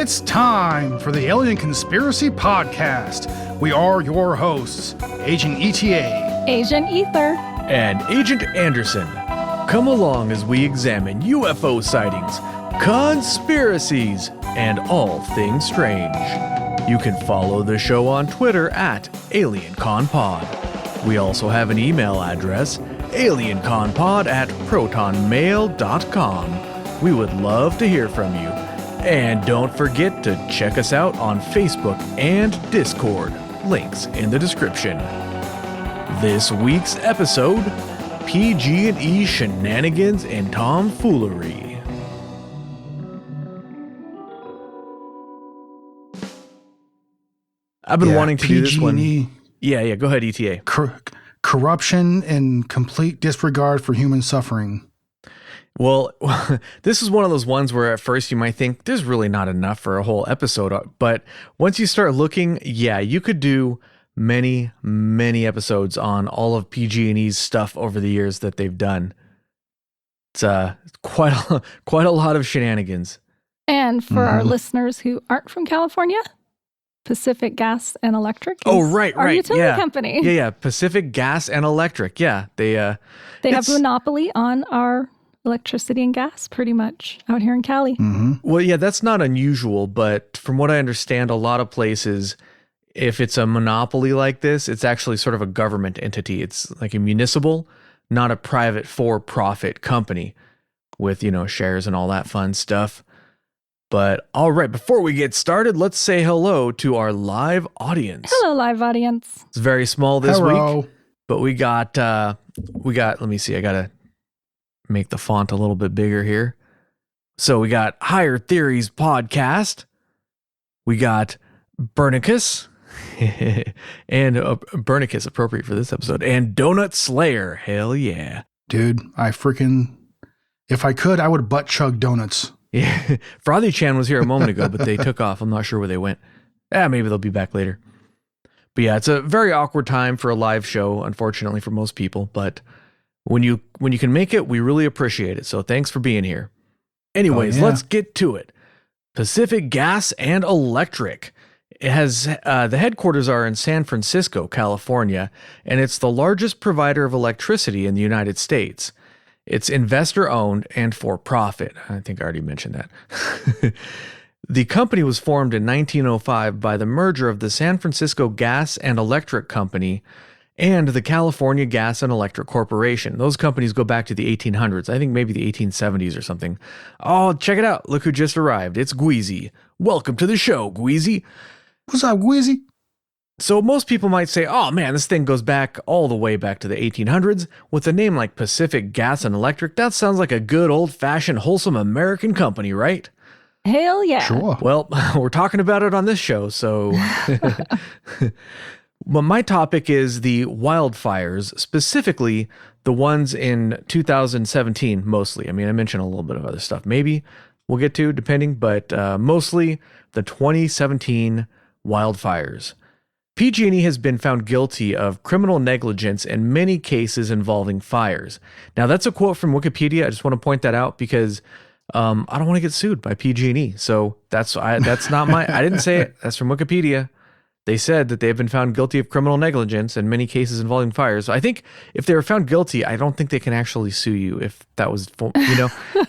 It's time for the Alien Conspiracy Podcast. We are your hosts, Agent ETA, Agent Ether, and Agent Anderson. Come along as we examine UFO sightings, conspiracies, and all things strange. You can follow the show on Twitter at AlienConPod. We also have an email address, alienconpod@protonmail.com. We would love to hear from you. And don't forget to check us out on Facebook and Discord. Links in the description. This week's episode, PG&E Shenanigans and Tomfoolery. I've been wanting to do this one. Yeah, go ahead, ETA. Corruption and complete disregard for human suffering. Well, this is one of those ones where at first you might think there's really not enough for a whole episode. But once you start looking, yeah, you could do many, many episodes on all of PG&E's stuff over the years that they've done. It's quite a lot of shenanigans. And for our listeners who aren't from California, Pacific Gas and Electric is our utility company. Yeah, Pacific Gas and Electric. Yeah, they have a monopoly on our electricity and gas pretty much out here in Cali. Mm-hmm. Well, yeah, that's not unusual, but from what I understand, a lot of places, if it's a monopoly like this, it's actually sort of a government entity. It's like a municipal, not a private for-profit company with, shares and all that fun stuff. But all right, before we get started, let's say hello to our live audience. Hello, live audience. It's very small this week, but we got, let me see, I got to make the font a little bit bigger here. So we got Higher Theories Podcast. We got Bernicus. And Bernicus, appropriate for this episode. And Donut Slayer. Hell yeah. Dude, if I could, I would butt chug donuts. Yeah. Frothy Chan was here a moment ago, but they took off. I'm not sure where they went. Maybe they'll be back later. But yeah, it's a very awkward time for a live show, unfortunately, for most people. But when you can make it, we really appreciate it. So thanks for being here. Anyways, Let's get to it. Pacific Gas and Electric. It has the headquarters are in San Francisco, California, and it's the largest provider of electricity in the United States. It's investor-owned and for-profit. I think I already mentioned that. The company was formed in 1905 by the merger of the San Francisco Gas and Electric Company and the California Gas and Electric Corporation. Those companies go back to the 1800s. I think maybe the 1870s or something. Oh, check it out. Look who just arrived. It's Gweezy. Welcome to the show, Gweezy. What's up, Gweezy? So most people might say, oh man, this thing goes back all the way back to the 1800s. With a name like Pacific Gas and Electric, that sounds like a good old-fashioned wholesome American company, right? Hell yeah. Sure. Well, we're talking about it on this show, so... Well, my topic is the wildfires, specifically the ones in 2017, mostly. I mean, I mentioned a little bit of other stuff. Maybe we'll get to, depending, but mostly the 2017 wildfires. PG&E has been found guilty of criminal negligence in many cases involving fires. Now, that's a quote from Wikipedia. I just want to point that out because I don't want to get sued by PG&E. So that's not I didn't say it. That's from Wikipedia. They said that they have been found guilty of criminal negligence in many cases involving fires. So I think if they were found guilty, I don't think they can actually sue you if that was,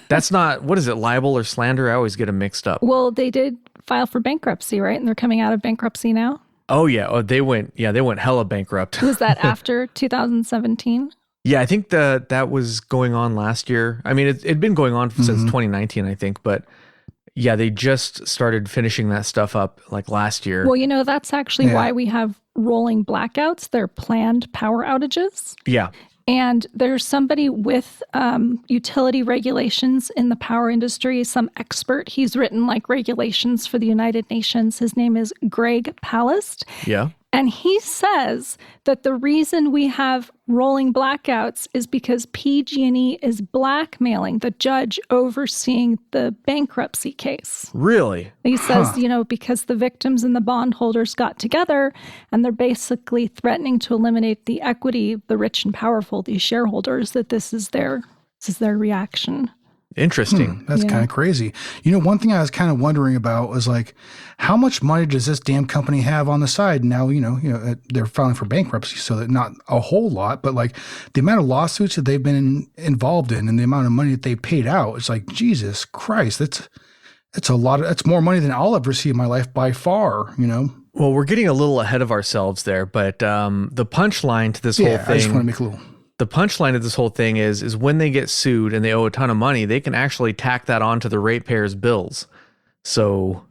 that's not, what is it, libel or slander? I always get them mixed up. Well, they did file for bankruptcy, right? And they're coming out of bankruptcy now. Oh, yeah. Oh, they went hella bankrupt. Was that after 2017? Yeah, I think that was going on last year. I mean, it'd been going on since 2019, I think, but yeah, they just started finishing that stuff up like last year. Well, that's actually why we have rolling blackouts. They're planned power outages. Yeah. And there's somebody with utility regulations in the power industry, some expert. He's written like regulations for the United Nations. His name is Greg Palast. Yeah. And he says that the reason we have rolling blackouts is because PG&E is blackmailing the judge overseeing the bankruptcy case. Really? He says, because the victims and the bondholders got together and they're basically threatening to eliminate the equity, the rich and powerful, these shareholders, that this is their reaction. Interesting. That's Yeah. kind of crazy. One thing I was kind of wondering about was like, how much money does this damn company have on the side? Now, they're filing for bankruptcy, so that not a whole lot, but like the amount of lawsuits that they've been involved in and the amount of money that they paid out, it's like, Jesus Christ, it's a lot. It's more money than I'll ever see in my life by far, Well, we're getting a little ahead of ourselves there, but the punchline to this whole thing. I just want to make a little. The punchline of this whole thing is when they get sued and they owe a ton of money, they can actually tack that onto the ratepayers' bills. So,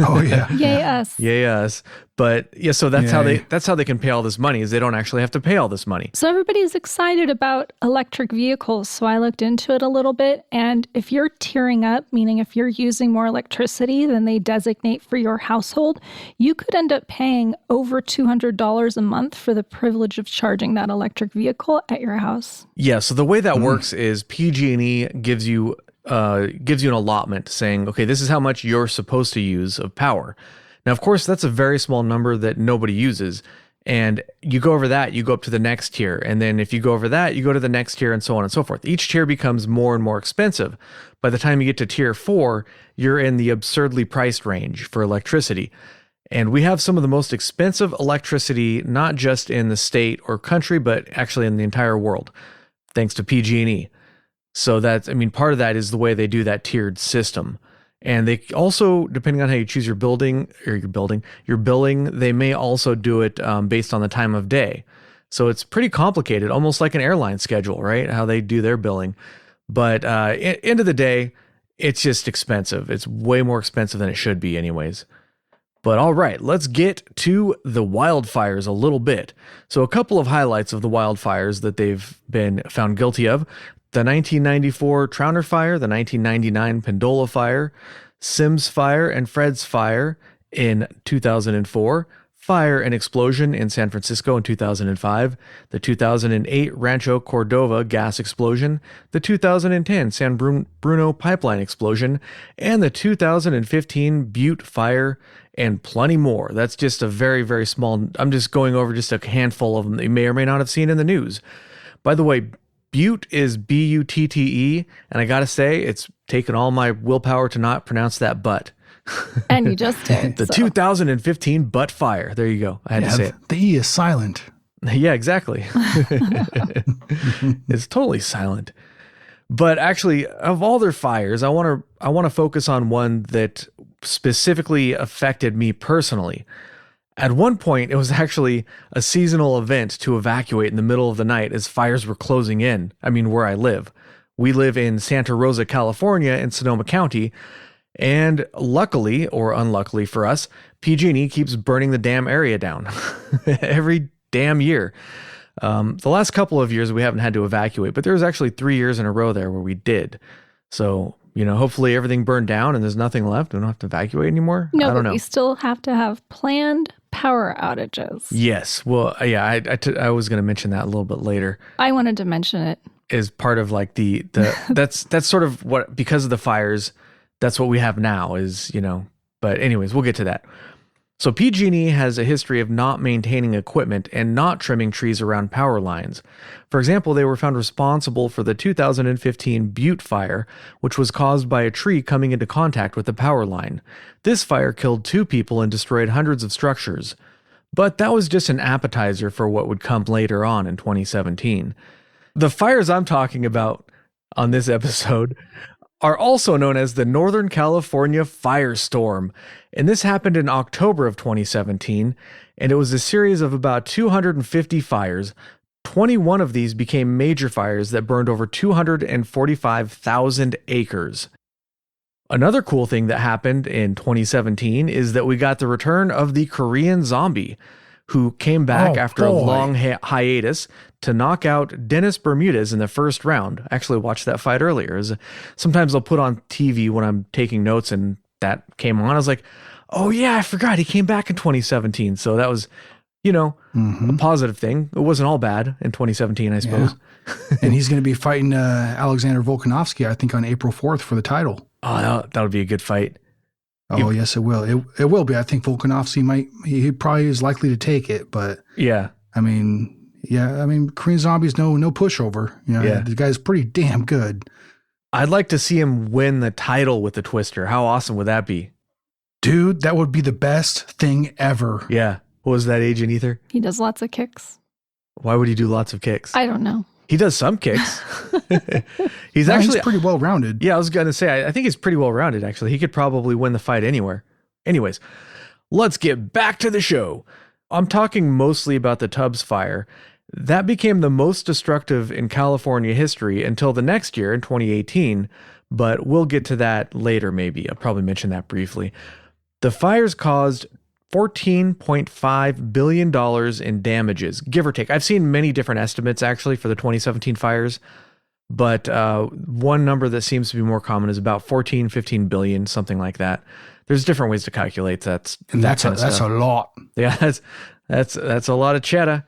Oh yeah, Yay us. yay us. But yeah, so that's how they can pay all this money, is they don't actually have to pay all this money. So everybody's excited about electric vehicles. So I looked into it a little bit. And if you're tiering up, meaning if you're using more electricity than they designate for your household, you could end up paying over $200 a month for the privilege of charging that electric vehicle at your house. Yeah, so the way that works is PG&E gives you an allotment saying, okay, this is how much you're supposed to use of power. Now, of course, that's a very small number that nobody uses. And you go over that, you go up to the next tier. And then if you go over that, you go to the next tier and so on and so forth. Each tier becomes more and more expensive. By the time you get to tier 4, you're in the absurdly priced range for electricity. And we have some of the most expensive electricity, not just in the state or country, but actually in the entire world, thanks to PG&E. So part of that is the way they do that tiered system. And they also, depending on how you choose your billing, they may also do it based on the time of day. So it's pretty complicated, almost like an airline schedule, right? How they do their billing. But end of the day, it's just expensive. It's way more expensive than it should be anyways. But all right, let's get to the wildfires a little bit. So a couple of highlights of the wildfires that they've been found guilty of. The 1994 Trauner Fire, the 1999 Pendola Fire, Sims Fire and Fred's Fire in 2004, fire and explosion in San Francisco in 2005, the 2008 Rancho Cordova gas explosion, the 2010 San Bruno pipeline explosion, and the 2015 Butte Fire, and plenty more. That's just a very, very small, I'm just going over just a handful of them that you may or may not have seen in the news. By the way, Butte is B-U-T-T-E, and I gotta say, it's taken all my willpower to not pronounce that but. And you just did. The 2015 Butt Fire. There you go. I had to say it. The E is silent. Yeah, exactly. It's totally silent. But actually, of all their fires, I want to focus on one that specifically affected me personally. At one point, it was actually a seasonal event to evacuate in the middle of the night as fires were closing in. I mean, where I live. We live in Santa Rosa, California, in Sonoma County, and luckily, or unluckily for us, PG&E keeps burning the damn area down every damn year. The last couple of years, we haven't had to evacuate, but there was actually 3 years in a row there where we did. So, hopefully everything burned down and there's nothing left. We don't have to evacuate anymore. No, I don't but know. we still have to have planned power outages. Yes. Well, yeah, I was going to mention that a little bit later. I wanted to mention it. Is part of like the that's sort of what, because of the fires, that's what we have now is, but anyways, we'll get to that. So PG&E has a history of not maintaining equipment and not trimming trees around power lines. For example, they were found responsible for the 2015 Butte Fire, which was caused by a tree coming into contact with the power line. This fire killed 2 people and destroyed hundreds of structures. But that was just an appetizer for what would come later on in 2017. The fires I'm talking about on this episode are also known as the Northern California Firestorm, and this happened in October of 2017, and it was a series of about 250 fires. 21 of these became major fires that burned over 245,000 acres. Another cool thing that happened in 2017 is that we got the return of the Korean zombie, who came back after a long hiatus to knock out Dennis Bermudez in the first round. I actually watched that fight earlier. Sometimes I'll put on TV when I'm taking notes and that came on. I was like, oh yeah, I forgot he came back in 2017. So that was, a positive thing. It wasn't all bad in 2017, I suppose. Yeah. And he's going to be fighting Alexander Volkanovski, I think, on April 4th for the title. Oh, that would be a good fight. Oh, yes, it will. It will be. I think Volkanovski he probably is likely to take it, but yeah. Korean Zombie's no pushover. The guy's pretty damn good. I'd like to see him win the title with the twister. How awesome would that be? Dude, that would be the best thing ever. Yeah. What was that, Agent Ether? He does lots of kicks. Why would he do lots of kicks? I don't know. He does some kicks. He's He's pretty well rounded. Yeah, I was going to say, I think he's pretty well rounded, actually. He could probably win the fight anywhere. Anyways, let's get back to the show. I'm talking mostly about the Tubbs fire. That became the most destructive in California history until the next year in 2018, but we'll get to that later maybe. I'll probably mention that briefly. The fires caused $14.5 billion in damages, give or take. I've seen many different estimates actually for the 2017 fires, but one number that seems to be more common is about 15 billion, something like that. There's different ways to calculate that's a lot. Yeah, that's a lot of cheddar.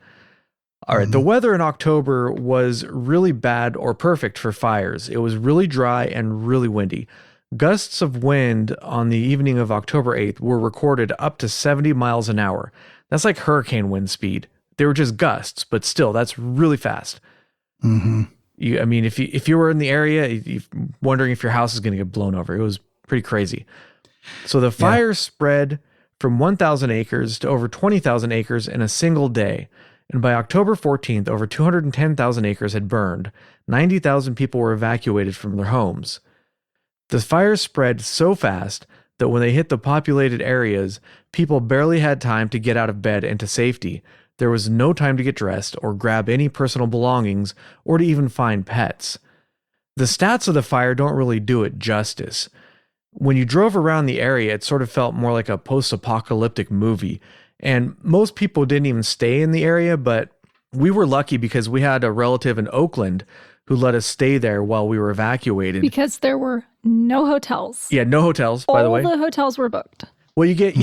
All right, the weather in October was really bad or perfect for fires. It was really dry and really windy. Gusts of wind on the evening of October 8th were recorded up to 70 miles an hour. That's like hurricane wind speed. They were just gusts, but still, that's really fast. Mm-hmm. If you were in the area, you're wondering if your house is going to get blown over. It was pretty crazy. So the fire spread from 1,000 acres to over 20,000 acres in a single day. And by October 14th, over 210,000 acres had burned. 90,000 people were evacuated from their homes. The fire spread so fast that when they hit the populated areas, people barely had time to get out of bed and to safety. There was no time to get dressed or grab any personal belongings or to even find pets. The stats of the fire don't really do it justice. When you drove around the area, it sort of felt more like a post-apocalyptic movie. And most people didn't even stay in the area, but we were lucky because we had a relative in Oakland who let us stay there while we were evacuated. Because there were no hotels. Yeah, no hotels, by the way. All the hotels were booked. Well, you get,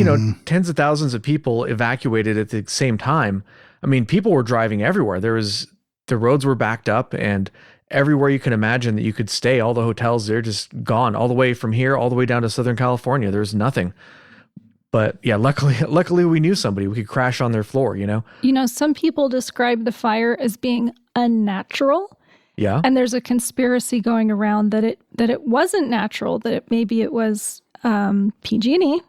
tens of thousands of people evacuated at the same time. I mean, people were driving everywhere. The roads were backed up, and everywhere you can imagine that you could stay, all the hotels, they're just gone all the way from here, all the way down to Southern California. There's nothing. But yeah, luckily we knew somebody. We could crash on their floor, Some people describe the fire as being unnatural. Yeah. And there's a conspiracy going around that it wasn't natural, that maybe it was PG&E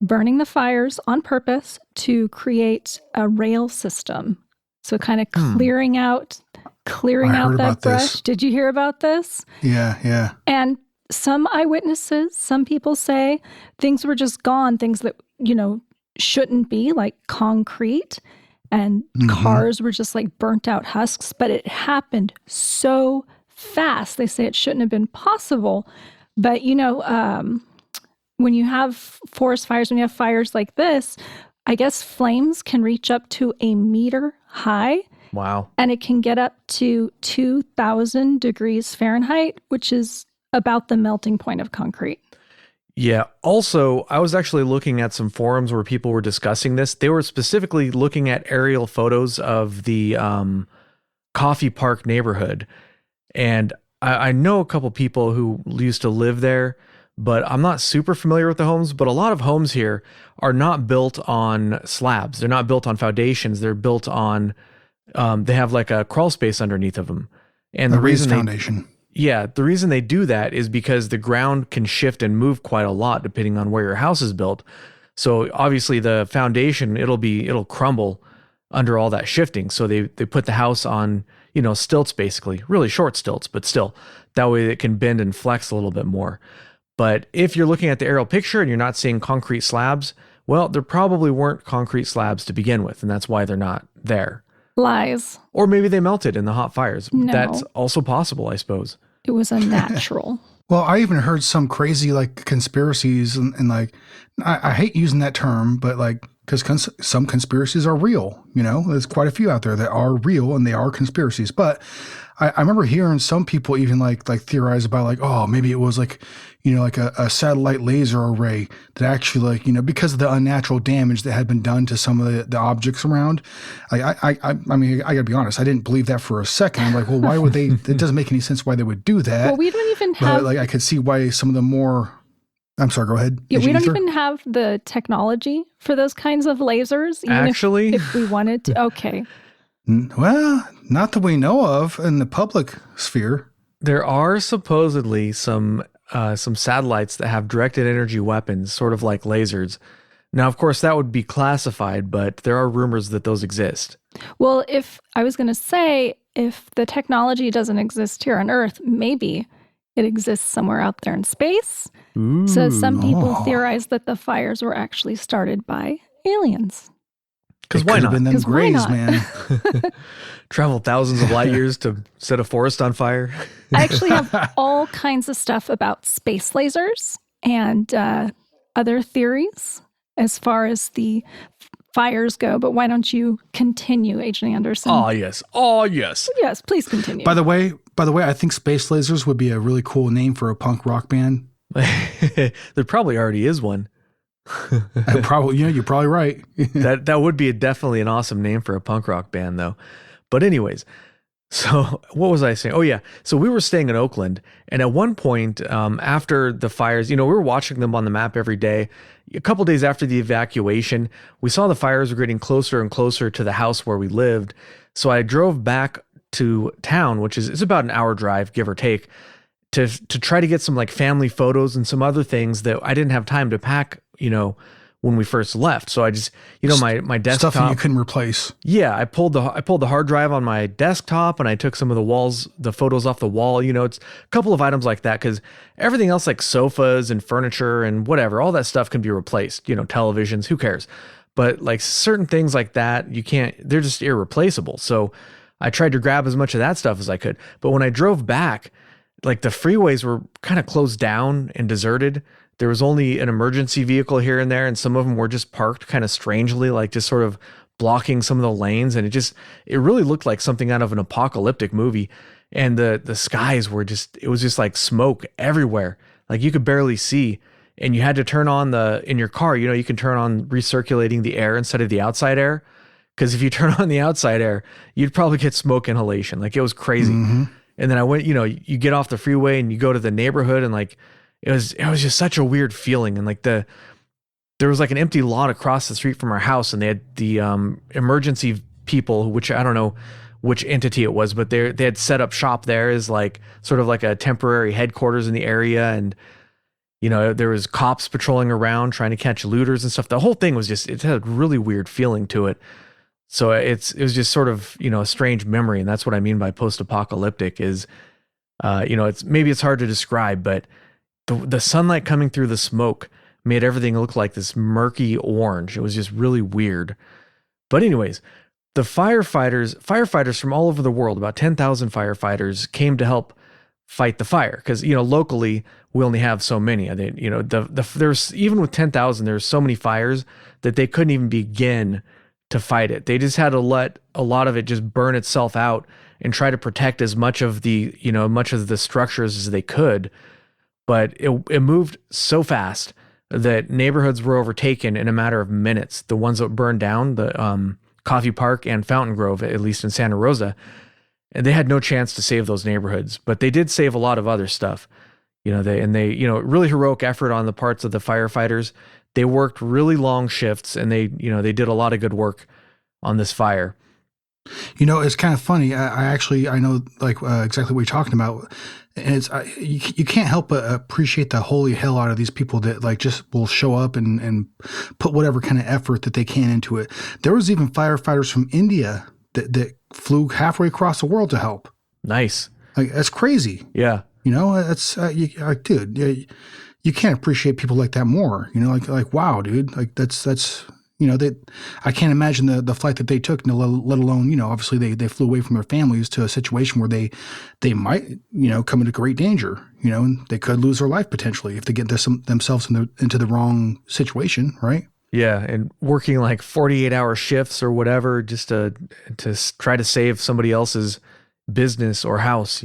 burning the fires on purpose to create a rail system. So kind of clearing out that brush. This. Did you hear about this? Yeah. And some eyewitnesses, some people say things were just gone, things that, shouldn't be, like concrete, and cars were just like burnt out husks, but it happened so fast. They say it shouldn't have been possible. But, when you have forest fires, when you have fires like this, I guess flames can reach up to 1 meter high. Wow. And it can get up to 2,000 degrees Fahrenheit, which is about the melting point of concrete. Yeah. Also, I was actually looking at some forums where people were discussing this. They were specifically looking at aerial photos of the Coffee Park neighborhood. And I know a couple people who used to live there, but I'm not super familiar with the homes. But a lot of homes here are not built on slabs. They're not built on foundations. They're built on, they have like a crawl space underneath of them. And the raised reason foundation. The reason they do that is because the ground can shift and move quite a lot depending on where your house is built. So obviously the foundation, it'll crumble under all that shifting. So they put the house on, stilts basically, really short stilts, but still that way it can bend and flex a little bit more. But if you're looking at the aerial picture and you're not seeing concrete slabs, well, there probably weren't concrete slabs to begin with, and that's why they're not there. Lies. Or maybe they melted in the hot fires. No. That's also possible, I suppose. It was unnatural. Well, I even heard some crazy conspiracies and I hate using that term, but because some conspiracies are real, there's quite a few out there that are real and they are conspiracies. But I remember hearing some people even theorize about oh, maybe it was a satellite laser array that actually because of the unnatural damage that had been done to some of the objects around. I mean, I gotta be honest, I didn't believe that for a second. I'm like, well, why would they, it doesn't make any sense why they would do that. Well, we don't even have, I could see why some of the more, I'm sorry, go ahead. Yeah, we don't even have the technology for those kinds of lasers. Even Actually, if we wanted to. Okay. Well, not that we know of in the public sphere. There are supposedly some satellites that have directed energy weapons, sort of like lasers. Now, of course, that would be classified, but there are rumors that those exist. Well, if I was going to say, if the technology doesn't exist here on Earth, maybe it exists somewhere out there in space. So some people theorize that the fires were actually started by aliens. Because why not? Been them grays, man. Travel thousands of light years to set a forest on fire. I actually have all kinds of stuff about space lasers and other theories as far as the fires go. But why don't you continue, Agent Anderson? Oh, yes. Oh, yes. Yes, please continue. By the way, I think Space Lasers would be a really cool name for a punk rock band. There probably already is one. Probably, you're probably right. That would be definitely an awesome name for a punk rock band, though. But anyways, so what was I saying? Oh yeah, so we were staying in Oakland, and at one point after the fires, we were watching them on the map every day. A couple days after the evacuation, we saw the fires were getting closer and closer to the house where we lived. So I drove back to town, which is about an hour drive, give or take, to try to get some like family photos and some other things that I didn't have time to pack, when we first left. So I just, my desktop stuff that you couldn't replace. Yeah, I pulled the hard drive on my desktop and I took some of the photos off the wall. It's a couple of items like that, because everything else like sofas and furniture and whatever, all that stuff can be replaced. Televisions, who cares? But like certain things like that, you can't. They're just irreplaceable. So I tried to grab as much of that stuff as I could. But when I drove back, like the freeways were kind of closed down and deserted. There was only an emergency vehicle here and there, and some of them were just parked kind of strangely, like just sort of blocking some of the lanes. And it really looked like something out of an apocalyptic movie. And the skies were it was just like smoke everywhere. Like you could barely see. And you had to turn on in your car, you can turn on recirculating the air instead of the outside air. Because if you turn on the outside air, you'd probably get smoke inhalation. Like it was crazy. Mm-hmm. And then I went, you get off the freeway and you go to the neighborhood, and like, it was just such a weird feeling. And like there was like an empty lot across the street from our house, and they had the emergency people, which I don't know which entity it was, but they had set up shop there as like sort of like a temporary headquarters in the area. And there was cops patrolling around trying to catch looters and stuff. The whole thing was it had a really weird feeling to it. So it was just sort of a strange memory, and that's what I mean by post-apocalyptic. Is it's hard to describe, but the sunlight coming through the smoke made everything look like this murky orange. It was just really weird. But anyways, the firefighters from all over the world, about 10,000 firefighters, came to help fight the fire, because locally we only have so many. There's even with 10,000, there's so many fires that they couldn't even begin to fight it. They just had to let a lot of it just burn itself out and try to protect as much of the structures as they could. But it moved so fast that neighborhoods were overtaken in a matter of minutes. The ones that burned down, the Coffee Park and Fountain Grove, at least in Santa Rosa, and they had no chance to save those neighborhoods. But they did save a lot of other stuff. Really heroic effort on the parts of the firefighters. They worked really long shifts, and they did a lot of good work on this fire. It's kind of funny. I know like exactly what you're talking about. And it's you can't help but appreciate the holy hell out of these people that like just will show up and put whatever kind of effort that they can into it. There was even firefighters from India that flew halfway across the world to help. Nice. Like that's crazy. Yeah. That's dude. You can't appreciate people like that more. Like wow, dude. Like that's. I can't imagine the flight that they took, let alone, obviously they flew away from their families to a situation where they might, come into great danger, and they could lose their life potentially if they get themselves into the wrong situation, right? Yeah, and working like 48-hour shifts or whatever just to try to save somebody else's business or house,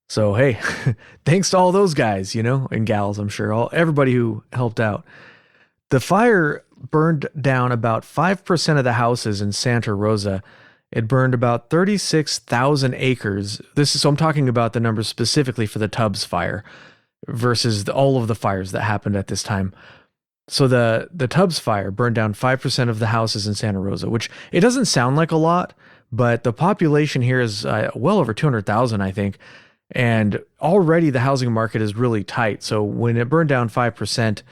So, hey, thanks to all those guys, and gals, I'm sure, everybody who helped out. The fire burned down about 5% of the houses in Santa Rosa. It burned about 36,000 acres. So I'm talking about the numbers specifically for the Tubbs fire versus all of the fires that happened at this time. So the Tubbs fire burned down 5% of the houses in Santa Rosa, which it doesn't sound like a lot, but the population here is well over 200,000, I think. And already the housing market is really tight. So when it burned down 5%,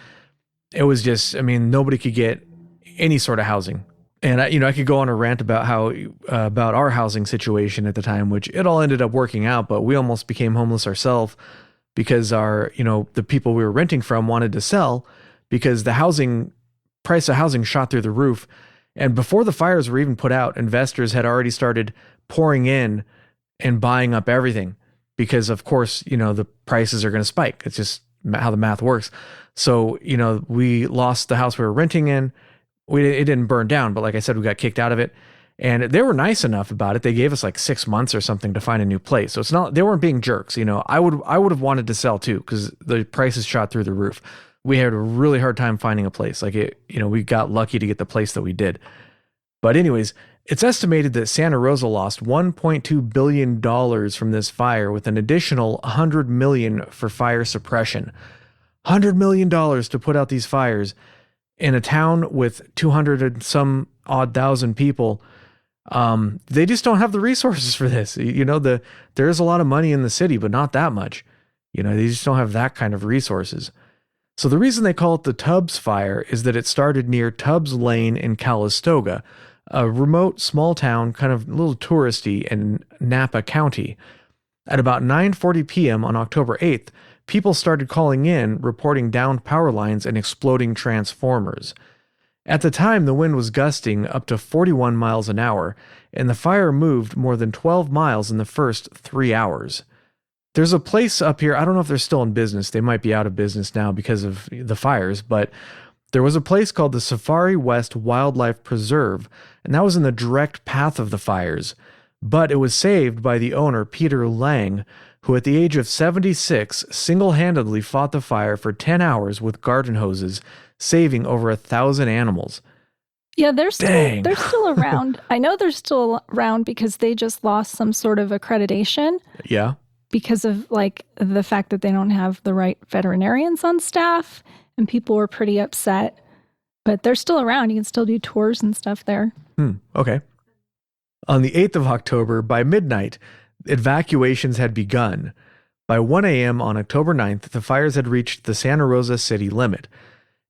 it was just, I mean, nobody could get any sort of housing. And I could go on a rant about how about our housing situation at the time, which it all ended up working out, but we almost became homeless ourselves because the people we were renting from wanted to sell because the price of housing shot through the roof. And before the fires were even put out, investors had already started pouring in and buying up everything because, of course, the prices are going to spike. It's just how the math works. So, we lost the house we were renting in. It didn't burn down, but like I said, we got kicked out of it. And they were nice enough about it. They gave us like 6 months or something to find a new place. So it's not, they weren't being jerks. I would have wanted to sell too, because the prices shot through the roof. We had a really hard time finding a place. We got lucky to get the place that we did. But anyways, it's estimated that Santa Rosa lost $1.2 billion from this fire, with an additional $100 million for fire suppression. $100 million to put out these fires in a town with 200 and some odd thousand people. They just don't have the resources for this. There is a lot of money in the city, but not that much. They just don't have that kind of resources. So the reason they call it the Tubbs Fire is that it started near Tubbs Lane in Calistoga, a remote small town, kind of a little touristy in Napa County. At about 9:40 p.m. on October 8th, people started calling in, reporting downed power lines and exploding transformers. At the time, the wind was gusting up to 41 miles an hour, and the fire moved more than 12 miles in the first 3 hours. There's a place up here, I don't know if they're still in business. They might be out of business now because of the fires, but there was a place called the Safari West Wildlife Preserve, and that was in the direct path of the fires. But it was saved by the owner, Peter Lang, who at the age of 76 single-handedly fought the fire for 10 hours with garden hoses, saving over 1,000 animals. Yeah, they're still around. I know they're still around because they just lost some sort of accreditation. Yeah. Because of the fact that they don't have the right veterinarians on staff, and people were pretty upset. But they're still around. You can still do tours and stuff there. Okay. On the 8th of October, by midnight, evacuations had begun. By 1 a.m. on October 9th, the fires had reached the Santa Rosa city limit.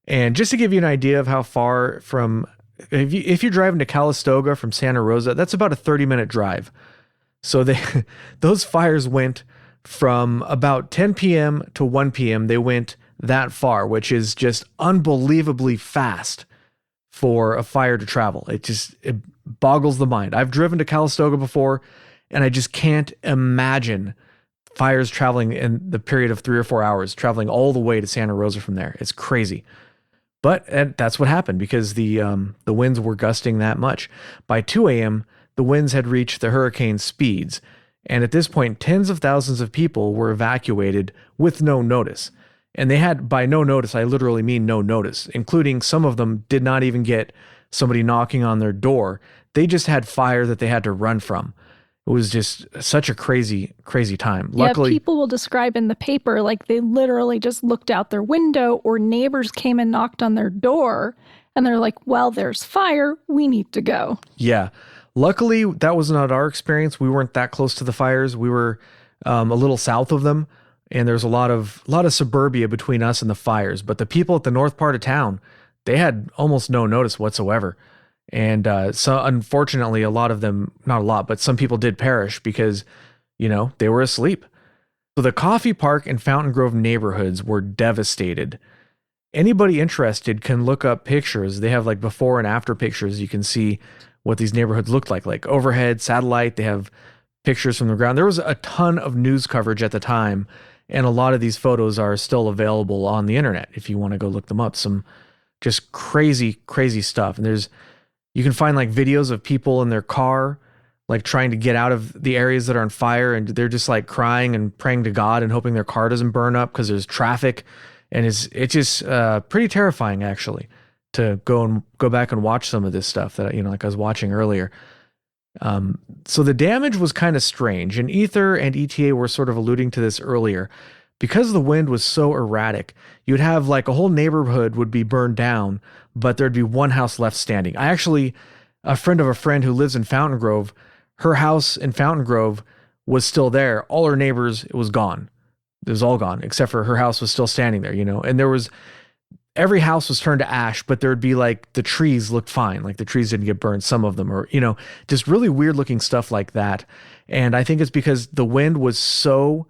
And just to give you an idea of how far from, if you're driving to Calistoga from Santa Rosa, that's about a 30-minute drive. So those fires went from about 10 p.m. to 1 p.m. They went that far, which is just unbelievably fast for a fire to travel. It boggles the mind. I've driven to Calistoga before, and I just can't imagine fires traveling in the period of 3 or 4 hours, traveling all the way to Santa Rosa from there. It's crazy. But that's what happened because the winds were gusting that much. By 2 a.m., the winds had reached the hurricane speeds. And at this point, tens of thousands of people were evacuated with no notice. And they had, by no notice, I literally mean no notice, including some of them did not even get somebody knocking on their door. They just had fire that they had to run from. It was just such a crazy, crazy time. Luckily, people will describe in the paper they literally just looked out their window, or neighbors came and knocked on their door, and they're like, well, there's fire. We need to go. Yeah. Luckily, that was not our experience. We weren't that close to the fires. We were a little south of them, and there's a lot of suburbia between us and the fires. But the people at the north part of town, they had almost no notice whatsoever. And so unfortunately, a lot of them, not a lot, but some people did perish because, they were asleep. So the Coffee Park and Fountain Grove neighborhoods were devastated. Anybody interested can look up pictures. They have before and after pictures. You can see what these neighborhoods looked like overhead, satellite. They have pictures from the ground. There was a ton of news coverage at the time, and a lot of these photos are still available on the internet if you want to go look them up. Some just crazy, crazy stuff. And you can find videos of people in their car, trying to get out of the areas that are on fire, and they're just crying and praying to God and hoping their car doesn't burn up because there's traffic. And it's just pretty terrifying, actually, to go back and watch some of this stuff that, I was watching earlier. So the damage was kind of strange, and Ether and ETA were sort of alluding to this earlier. Because the wind was so erratic, you'd have a whole neighborhood would be burned down, but there'd be one house left standing. A friend of a friend who lives in Fountain Grove, her house in Fountain Grove was still there. All her neighbors, it was gone. It was all gone, except for her house was still standing there, and every house was turned to ash, but there would be like the trees looked fine. Like the trees didn't get burned, some of them, or, just really weird looking stuff like that. And I think it's because the wind was so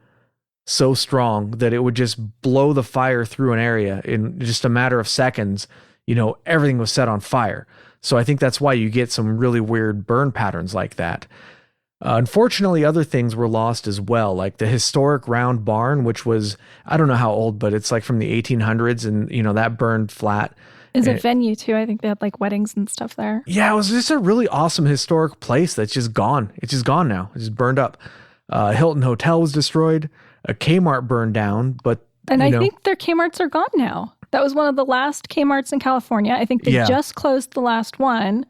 strong that it would just blow the fire through an area in just a matter of seconds. Everything was set on fire. So I think that's why you get some really weird burn patterns like that. Unfortunately, other things were lost as well, like the historic round barn, which was, I don't know how old, but it's like from the 1800s, and that burned flat. Is it venue too? I think they had like weddings and stuff there. Yeah, it was just a really awesome historic place that's just gone. It's just gone now. It's just burned up. Hilton Hotel was destroyed. A Kmart burned down, but I think their Kmarts are gone now. That was one of the last Kmarts in California. I think they just closed the last one.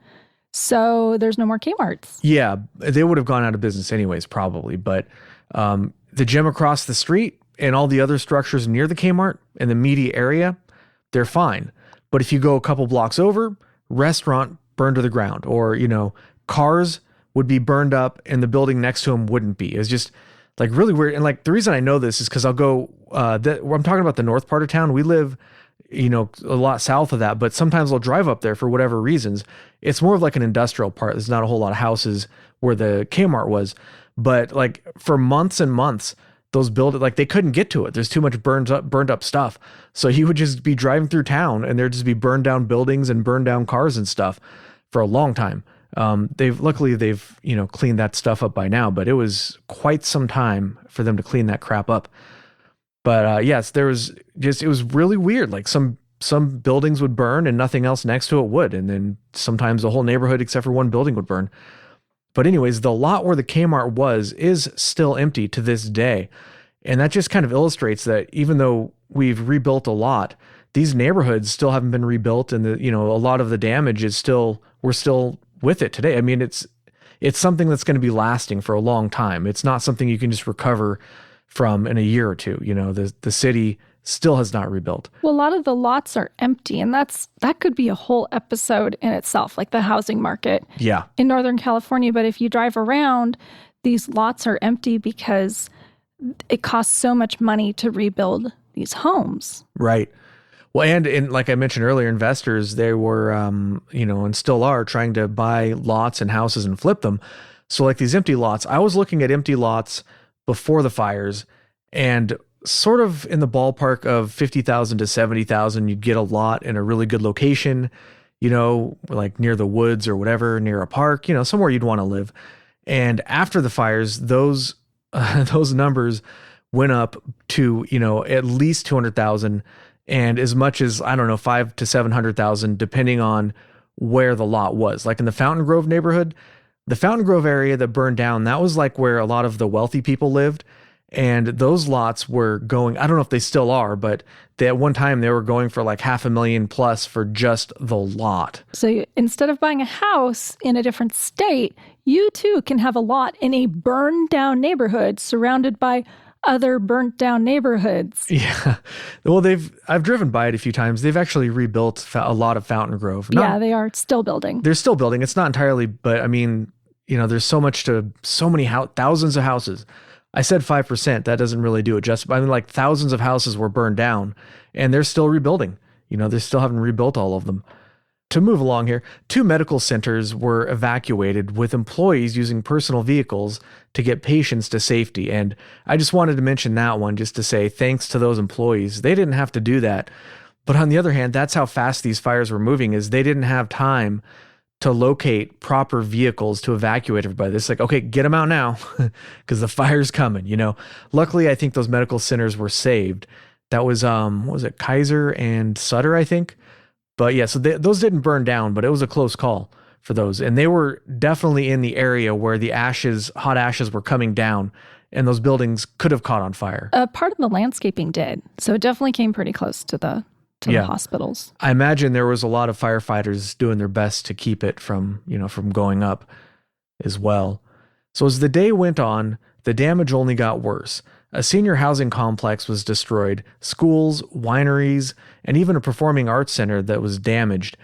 So there's no more Kmarts. Yeah, they would have gone out of business anyways, probably. But the gym across the street and all the other structures near the Kmart in the media area, they're fine. But if you go a couple blocks over, restaurant burned to the ground, or, cars would be burned up and the building next to them wouldn't be. It's just like really weird. And like the reason I know this is because I'll go, I'm talking about the north part of town. We live a lot south of that, but sometimes I'll drive up there for whatever reasons. It's more of like an industrial part. There's not a whole lot of houses where the Kmart was, but like for months and months, those buildings, like they couldn't get to it. There's too much burned up stuff. So he would just be driving through town and there'd just be burned down buildings and burned down cars and stuff for a long time. They've cleaned that stuff up by now, but it was quite some time for them to clean that crap up. But yes, it was really weird. Like some buildings would burn and nothing else next to it would. And then sometimes the whole neighborhood except for one building would burn. But anyways, the lot where the Kmart is still empty to this day. And that just kind of illustrates that even though we've rebuilt a lot, these neighborhoods still haven't been rebuilt. And a lot of the damage we're still with it today. I mean, it's something that's going to be lasting for a long time. It's not something you can just recover from in a year or two. The city still has not rebuilt. Well, a lot of the lots are empty, and that could be a whole episode in itself, like the housing market in Northern California. But if you drive around, these lots are empty because it costs so much money to rebuild these homes. Right. Well, and like I mentioned earlier, investors, they were, and still are trying to buy lots and houses and flip them. So like these empty lots, I was looking at empty lots before the fires, and sort of in the ballpark of 50,000 to 70,000, you'd get a lot in a really good location, like near the woods or whatever, near a park, somewhere you'd want to live. And after the fires, those numbers went up to, at least 200,000 and as much as, I don't know, 500,000 to 700,000, depending on where the lot was. Like in the Fountain Grove neighborhood, the Fountain Grove area that burned down, that was like where a lot of the wealthy people lived. And those lots were going, I don't know if they still are, but at one time they were going for like $500,000 plus for just the lot. So instead of buying a house in a different state, you too can have a lot in a burned down neighborhood surrounded by other burnt down neighborhoods. Yeah. Well, I've driven by it a few times. They've actually rebuilt a lot of Fountain Grove. They are still building. They're still building. It's not entirely, but I mean, there's so many thousands of houses. I said 5%. That doesn't really do it justice. I mean, like thousands of houses were burned down and they're still rebuilding. They still haven't rebuilt all of them. To move along here, 2 medical centers were evacuated with employees using personal vehicles to get patients to safety. And I just wanted to mention that one just to say thanks to those employees. They didn't have to do that. But on the other hand, that's how fast these fires were moving, is they didn't have time to locate proper vehicles to evacuate everybody. It's like, okay, get them out now because the fire's coming, Luckily, I think those medical centers were saved. That was, what was it, Kaiser and Sutter, I think. But yeah, so those didn't burn down, but it was a close call for those. And they were definitely in the area where the hot ashes were coming down and those buildings could have caught on fire. Part of the landscaping did. So it definitely came pretty close to the hospitals. I imagine there was a lot of firefighters doing their best to keep it from going up as well. So as the day went on, the damage only got worse. A senior housing complex was destroyed, schools, wineries, and even a performing arts center that was damaged.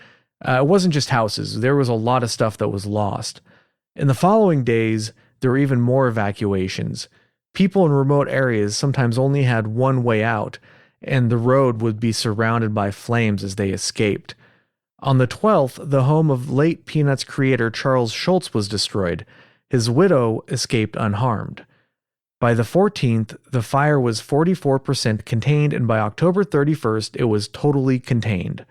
It wasn't just houses. There was a lot of stuff that was lost. In the following days, there were even more evacuations. People in remote areas sometimes only had one way out, and the road would be surrounded by flames as they escaped. On the 12th, the home of late Peanuts creator Charles Schulz was destroyed. His widow escaped unharmed. By the 14th, the fire was 44% contained, and by October 31st, it was totally contained.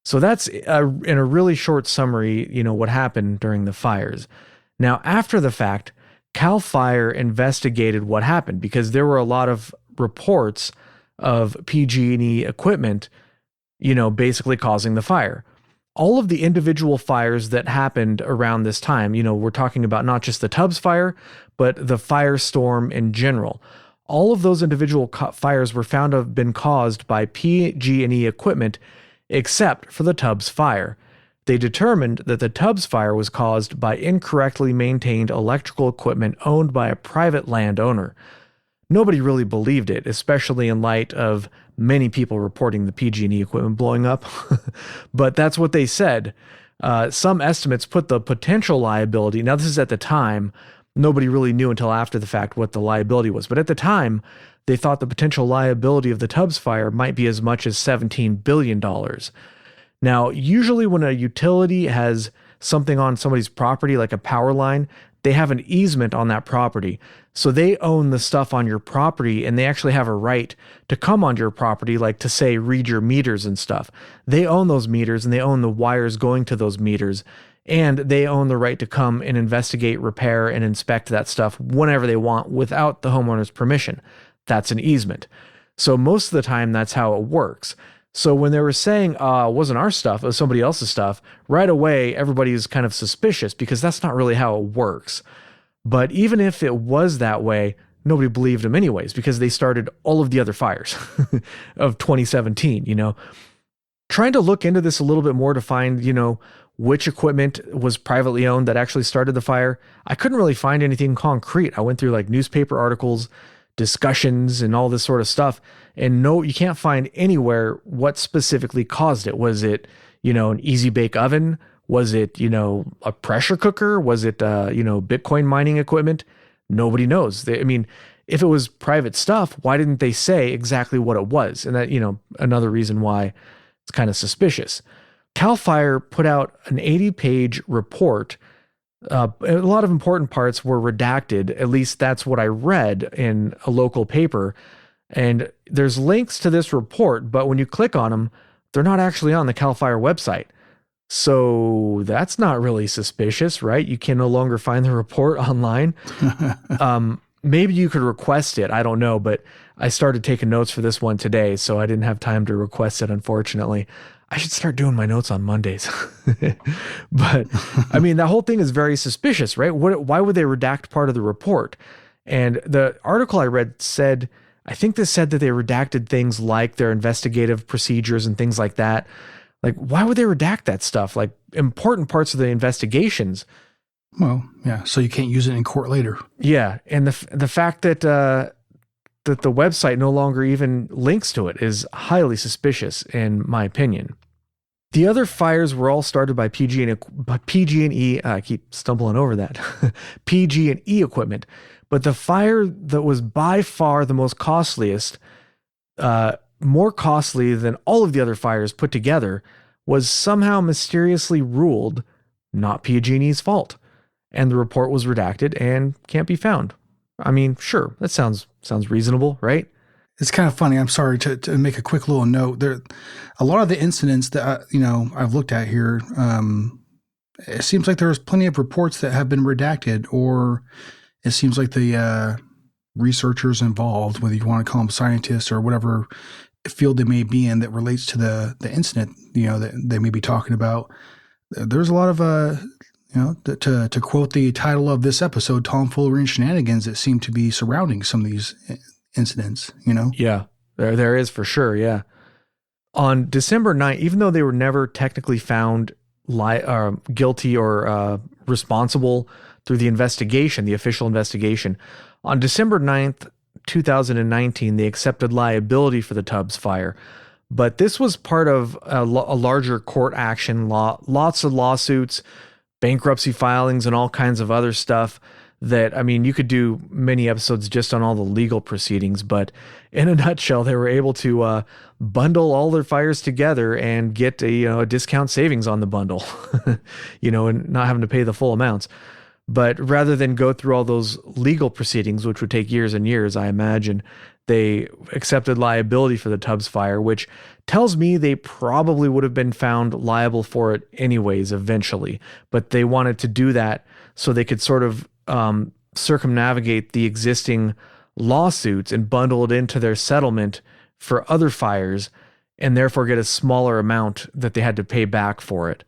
So that's, in a really short summary, what happened during the fires. Now, after the fact, CAL FIRE investigated what happened because there were a lot of reports of PG&E equipment, basically causing the fire. All of the individual fires that happened around this time, we're talking about not just the Tubbs fire, but the firestorm in general. All of those individual fires were found to have been caused by PG&E equipment, except for the Tubbs fire. They determined that the Tubbs fire was caused by incorrectly maintained electrical equipment owned by a private landowner. Nobody really believed it, especially in light of many people reporting the PG&E equipment blowing up. But that's what they said. Some estimates put the potential liability, now this is at the time, nobody really knew until after the fact what the liability was, but at the time, they thought the potential liability of the Tubbs fire might be as much as $17 billion. Now, usually when a utility has something on somebody's property, like a power line, they have an easement on that property. So they own the stuff on your property, and they actually have a right to come onto your property, like to say, read your meters and stuff. They own those meters, and they own the wires going to those meters, and they own the right to come and investigate, repair, and inspect that stuff whenever they want without the homeowner's permission. That's an easement. So most of the time, that's how it works. So when they were saying, it wasn't our stuff, it was somebody else's stuff, right away, everybody is kind of suspicious because that's not really how it works. But even if it was that way, nobody believed them anyways because they started all of the other fires of 2017, Trying to look into this a little bit more to find, which equipment was privately owned that actually started the fire, I couldn't really find anything concrete. I went through like newspaper articles, discussions, and all this sort of stuff. And no, you can't find anywhere what specifically caused it. Was it, an easy bake oven? Was it, a pressure cooker? Was it, Bitcoin mining equipment? Nobody knows. If it was private stuff, why didn't they say exactly what it was? And that, another reason why it's kind of suspicious. CAL FIRE put out an 80-page report. A lot of important parts were redacted. At least that's what I read in a local paper. And there's links to this report, but when you click on them, they're not actually on the CAL FIRE website. So that's not really suspicious, right? You can no longer find the report online. Maybe you could request it. I don't know, but I started taking notes for this one today, so I didn't have time to request it, unfortunately. I should start doing my notes on Mondays. But that whole thing is very suspicious, right? Why would they redact part of the report? And the article I read said, I think this said that they redacted things like their investigative procedures and things like that. Like, why would they redact that stuff? Like important parts of the investigations. Well, yeah. So you can't use it in court later. Yeah. And the fact that, that the website no longer even links to it is highly suspicious in my opinion. The other fires were all started by PG&E, I keep stumbling over that, PG&E equipment. But the fire that was by far the most costliest, more costly than all of the other fires put together, was somehow mysteriously ruled not PG&E's fault. And the report was redacted and can't be found. Sure, that sounds reasonable, right? It's kind of funny. I'm sorry to make a quick little note. There, a lot of the incidents that I've looked at here, it seems like there's plenty of reports that have been redacted, or it seems like the researchers involved, whether you want to call them scientists or whatever field they may be in that relates to the incident, that they may be talking about. There's a lot of to quote the title of this episode, Tomfoolery and Shenanigans, that seem to be surrounding some of these incidents, Yeah, there is for sure, yeah. On December 9th, even though they were never technically found guilty or responsible through the investigation, the official investigation, on December 9th, 2019, they accepted liability for the Tubbs fire. But this was part of a larger court action, lots of lawsuits, bankruptcy filings, and all kinds of other stuff that, I mean, you could do many episodes just on all the legal proceedings, but in a nutshell, they were able to bundle all their fires together and get a discount savings on the bundle, and not having to pay the full amounts. But rather than go through all those legal proceedings, which would take years and years, I imagine, they accepted liability for the Tubbs fire, which tells me they probably would have been found liable for it anyways, eventually. But they wanted to do that so they could sort of circumnavigate the existing lawsuits and bundle it into their settlement for other fires, and therefore get a smaller amount that they had to pay back for it.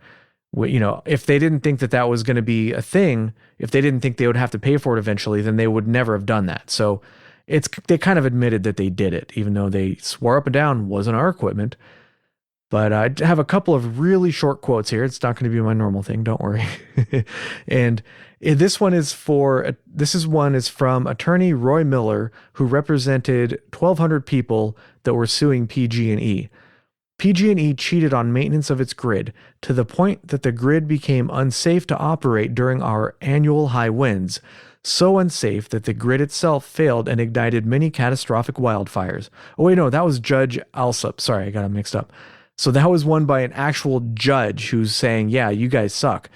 If they didn't think that was going to be a thing, if they didn't think they would have to pay for it eventually, then they would never have done that. So they kind of admitted that they did it, even though they swore up and down wasn't our equipment. But I have a couple of really short quotes here. It's not going to be my normal thing, don't worry. And this one is from attorney Roy Miller, who represented 1,200 people that were suing PG&E. PG&E cheated on maintenance of its grid to the point that the grid became unsafe to operate during our annual high winds. So unsafe that the grid itself failed and ignited many catastrophic wildfires. Oh wait, no, that was Judge Alsup. Sorry, I got them mixed up. So that was won by an actual judge who's saying, yeah, you guys suck.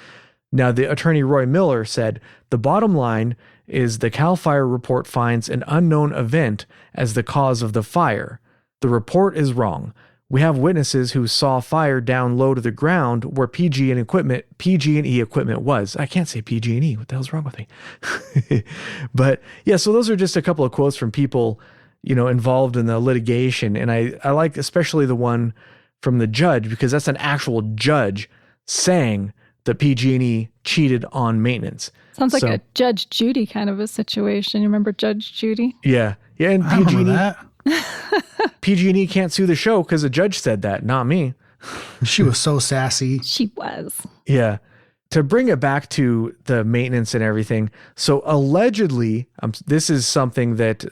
Now, the attorney Roy Miller said, the bottom line is the CAL FIRE report finds an unknown event as the cause of the fire. The report is wrong. We have witnesses who saw fire down low to the ground where PG&E equipment was. I can't say PG&E. What the hell's wrong with me? But yeah, so those are just a couple of quotes from people, involved in the litigation. And I like especially the one from the judge, because that's an actual judge saying that PG&E cheated on maintenance. Sounds like a Judge Judy kind of a situation. You remember Judge Judy? Yeah. Yeah. And I remember that. PG&E can't sue the show because a judge said that, not me. She was so sassy. She was. Yeah. To bring it back to the maintenance and everything. So allegedly, this is something that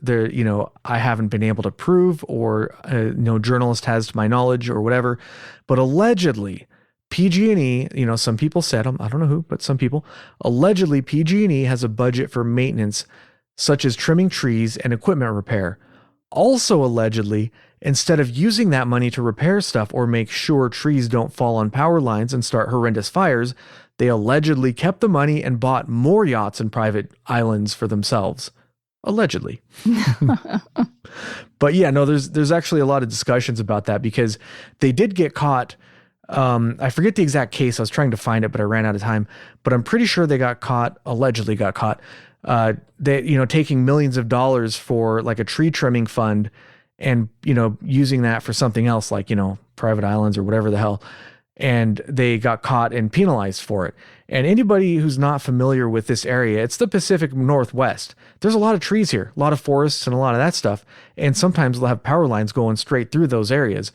I haven't been able to prove, or no journalist has to my knowledge or whatever, but allegedly PG&E, some people said, I don't know who, but some people, allegedly PG&E has a budget for maintenance such as trimming trees and equipment repair. Also allegedly, instead of using that money to repair stuff or make sure trees don't fall on power lines and start horrendous fires, they allegedly kept the money and bought more yachts and private islands for themselves. Allegedly. But yeah, no, there's actually a lot of discussions about that, because they did get caught. I forget the exact case. I was trying to find it, but I ran out of time. But I'm pretty sure they allegedly got caught, taking millions of dollars for like a tree trimming fund and, using that for something else, like, private islands or whatever the hell. And they got caught and penalized for it. And anybody who's not familiar with this area, it's the Pacific Northwest. There's a lot of trees here, a lot of forests and a lot of that stuff. And sometimes they'll have power lines going straight through those areas.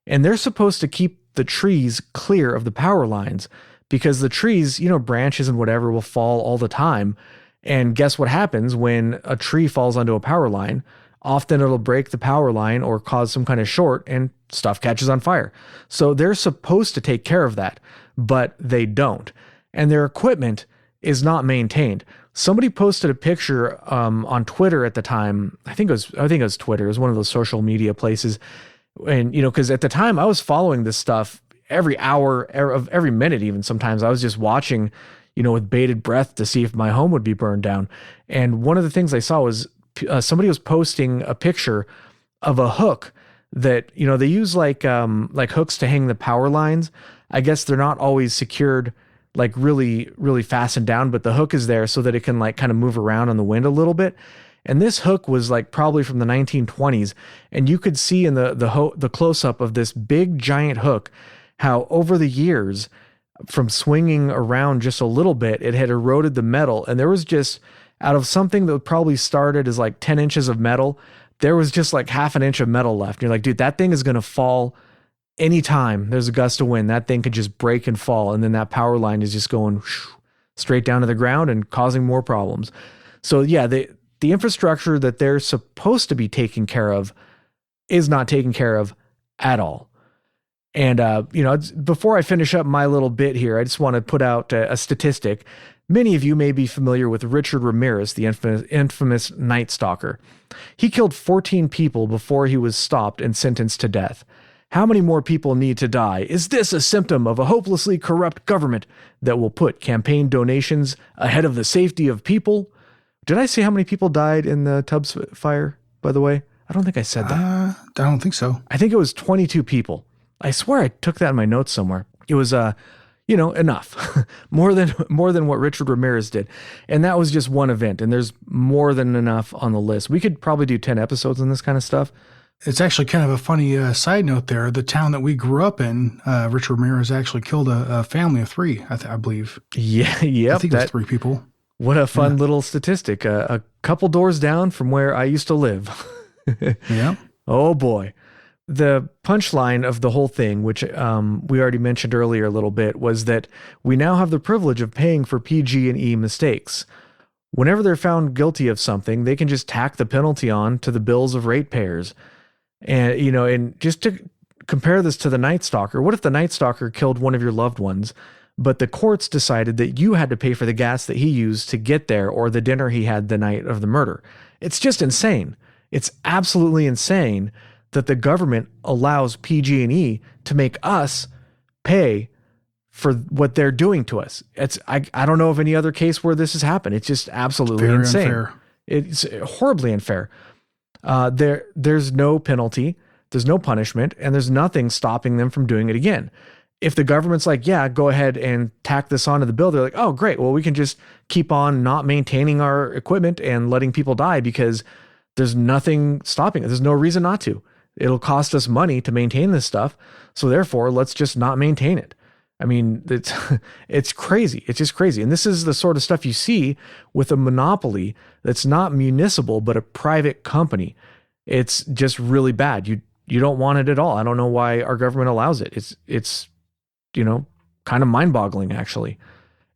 And they're supposed to keep the trees clear of the power lines, because the trees, branches and whatever will fall all the time. And guess what happens when a tree falls onto a power line? Often it'll break the power line or cause some kind of short, and stuff catches on fire. So they're supposed to take care of that, but they don't. And their equipment is not maintained. Somebody posted a picture on Twitter at the time. I think it was Twitter. It was one of those social media places. And, because at the time I was following this stuff every hour of every minute, even sometimes I was just watching, with bated breath to see if my home would be burned down. And one of the things I saw was somebody was posting a picture of a hook that, they use like hooks to hang the power lines. I guess they're not always secured, like really, really fastened down, but the hook is there so that it can like kind of move around on the wind a little bit. And this hook was like probably from the 1920s. And you could see in the close up of this big giant hook, how over the years, from swinging around just a little bit, it had eroded the metal. And there was just, out of something that probably started as like 10 inches of metal, there was just like half an inch of metal left. And you're like, dude, that thing is going to fall anytime there's a gust of wind. That thing could just break and fall. And then that power line is just going straight down to the ground and causing more problems. So yeah, the infrastructure that they're supposed to be taking care of is not taken care of at all. And, before I finish up my little bit here, I just want to put out a statistic. Many of you may be familiar with Richard Ramirez, the infamous Night Stalker. He killed 14 people before he was stopped and sentenced to death. How many more people need to die? Is this a symptom of a hopelessly corrupt government that will put campaign donations ahead of the safety of people? Did I say how many people died in the Tubbs fire, by the way? I don't think I said that. I don't think so. I think it was 22 people. I swear I took that in my notes somewhere. It was, enough. more than what Richard Ramirez did. And that was just one event. And there's more than enough on the list. We could probably do 10 episodes on this kind of stuff. It's actually kind of a funny side note there. The town that we grew up in, Richard Ramirez actually killed a family of 3, I believe. Yeah, yep. I think it was 3 people. What a fun little statistic. A couple doors down from where I used to live. Yeah. Oh, boy. The punchline of the whole thing, which we already mentioned earlier a little bit, was that we now have the privilege of paying for PG&E mistakes. Whenever they're found guilty of something, they can just tack the penalty on to the bills of ratepayers. And, and just to compare this to the Night Stalker, what if the Night Stalker killed one of your loved ones, but the courts decided that you had to pay for the gas that he used to get there or the dinner he had the night of the murder? It's just insane. It's absolutely insane that the government allows PG&E to make us pay for what they're doing to us. I don't know of any other case where this has happened. It's just absolutely insane. Unfair. It's horribly unfair. There's no penalty, there's no punishment, and there's nothing stopping them from doing it again. If the government's like, yeah, go ahead and tack this onto the bill, they're like, oh, great. Well, we can just keep on not maintaining our equipment and letting people die because there's nothing stopping it. There's no reason not to. It'll cost us money to maintain this stuff. So therefore, let's just not maintain it. I mean, it's crazy. It's just crazy. And this is the sort of stuff you see with a monopoly that's not municipal, but a private company. It's just really bad. You don't want it at all. I don't know why our government allows it. It's kind of mind-boggling, actually.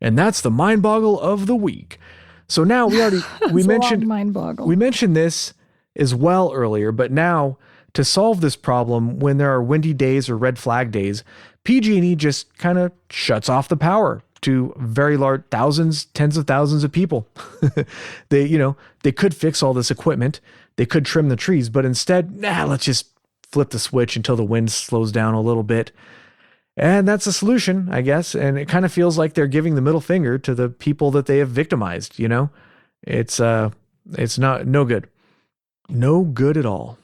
And that's the mind boggle of the week. So now we mentioned this as well earlier, but now to solve this problem when there are windy days or red flag days, PG&E just kind of shuts off the power to very large thousands, tens of thousands of people. They could fix all this equipment. They could trim the trees, but instead, let's just flip the switch until the wind slows down a little bit. And that's a solution, I guess. And it kind of feels like they're giving the middle finger to the people that they have victimized, It's no good. No good at all.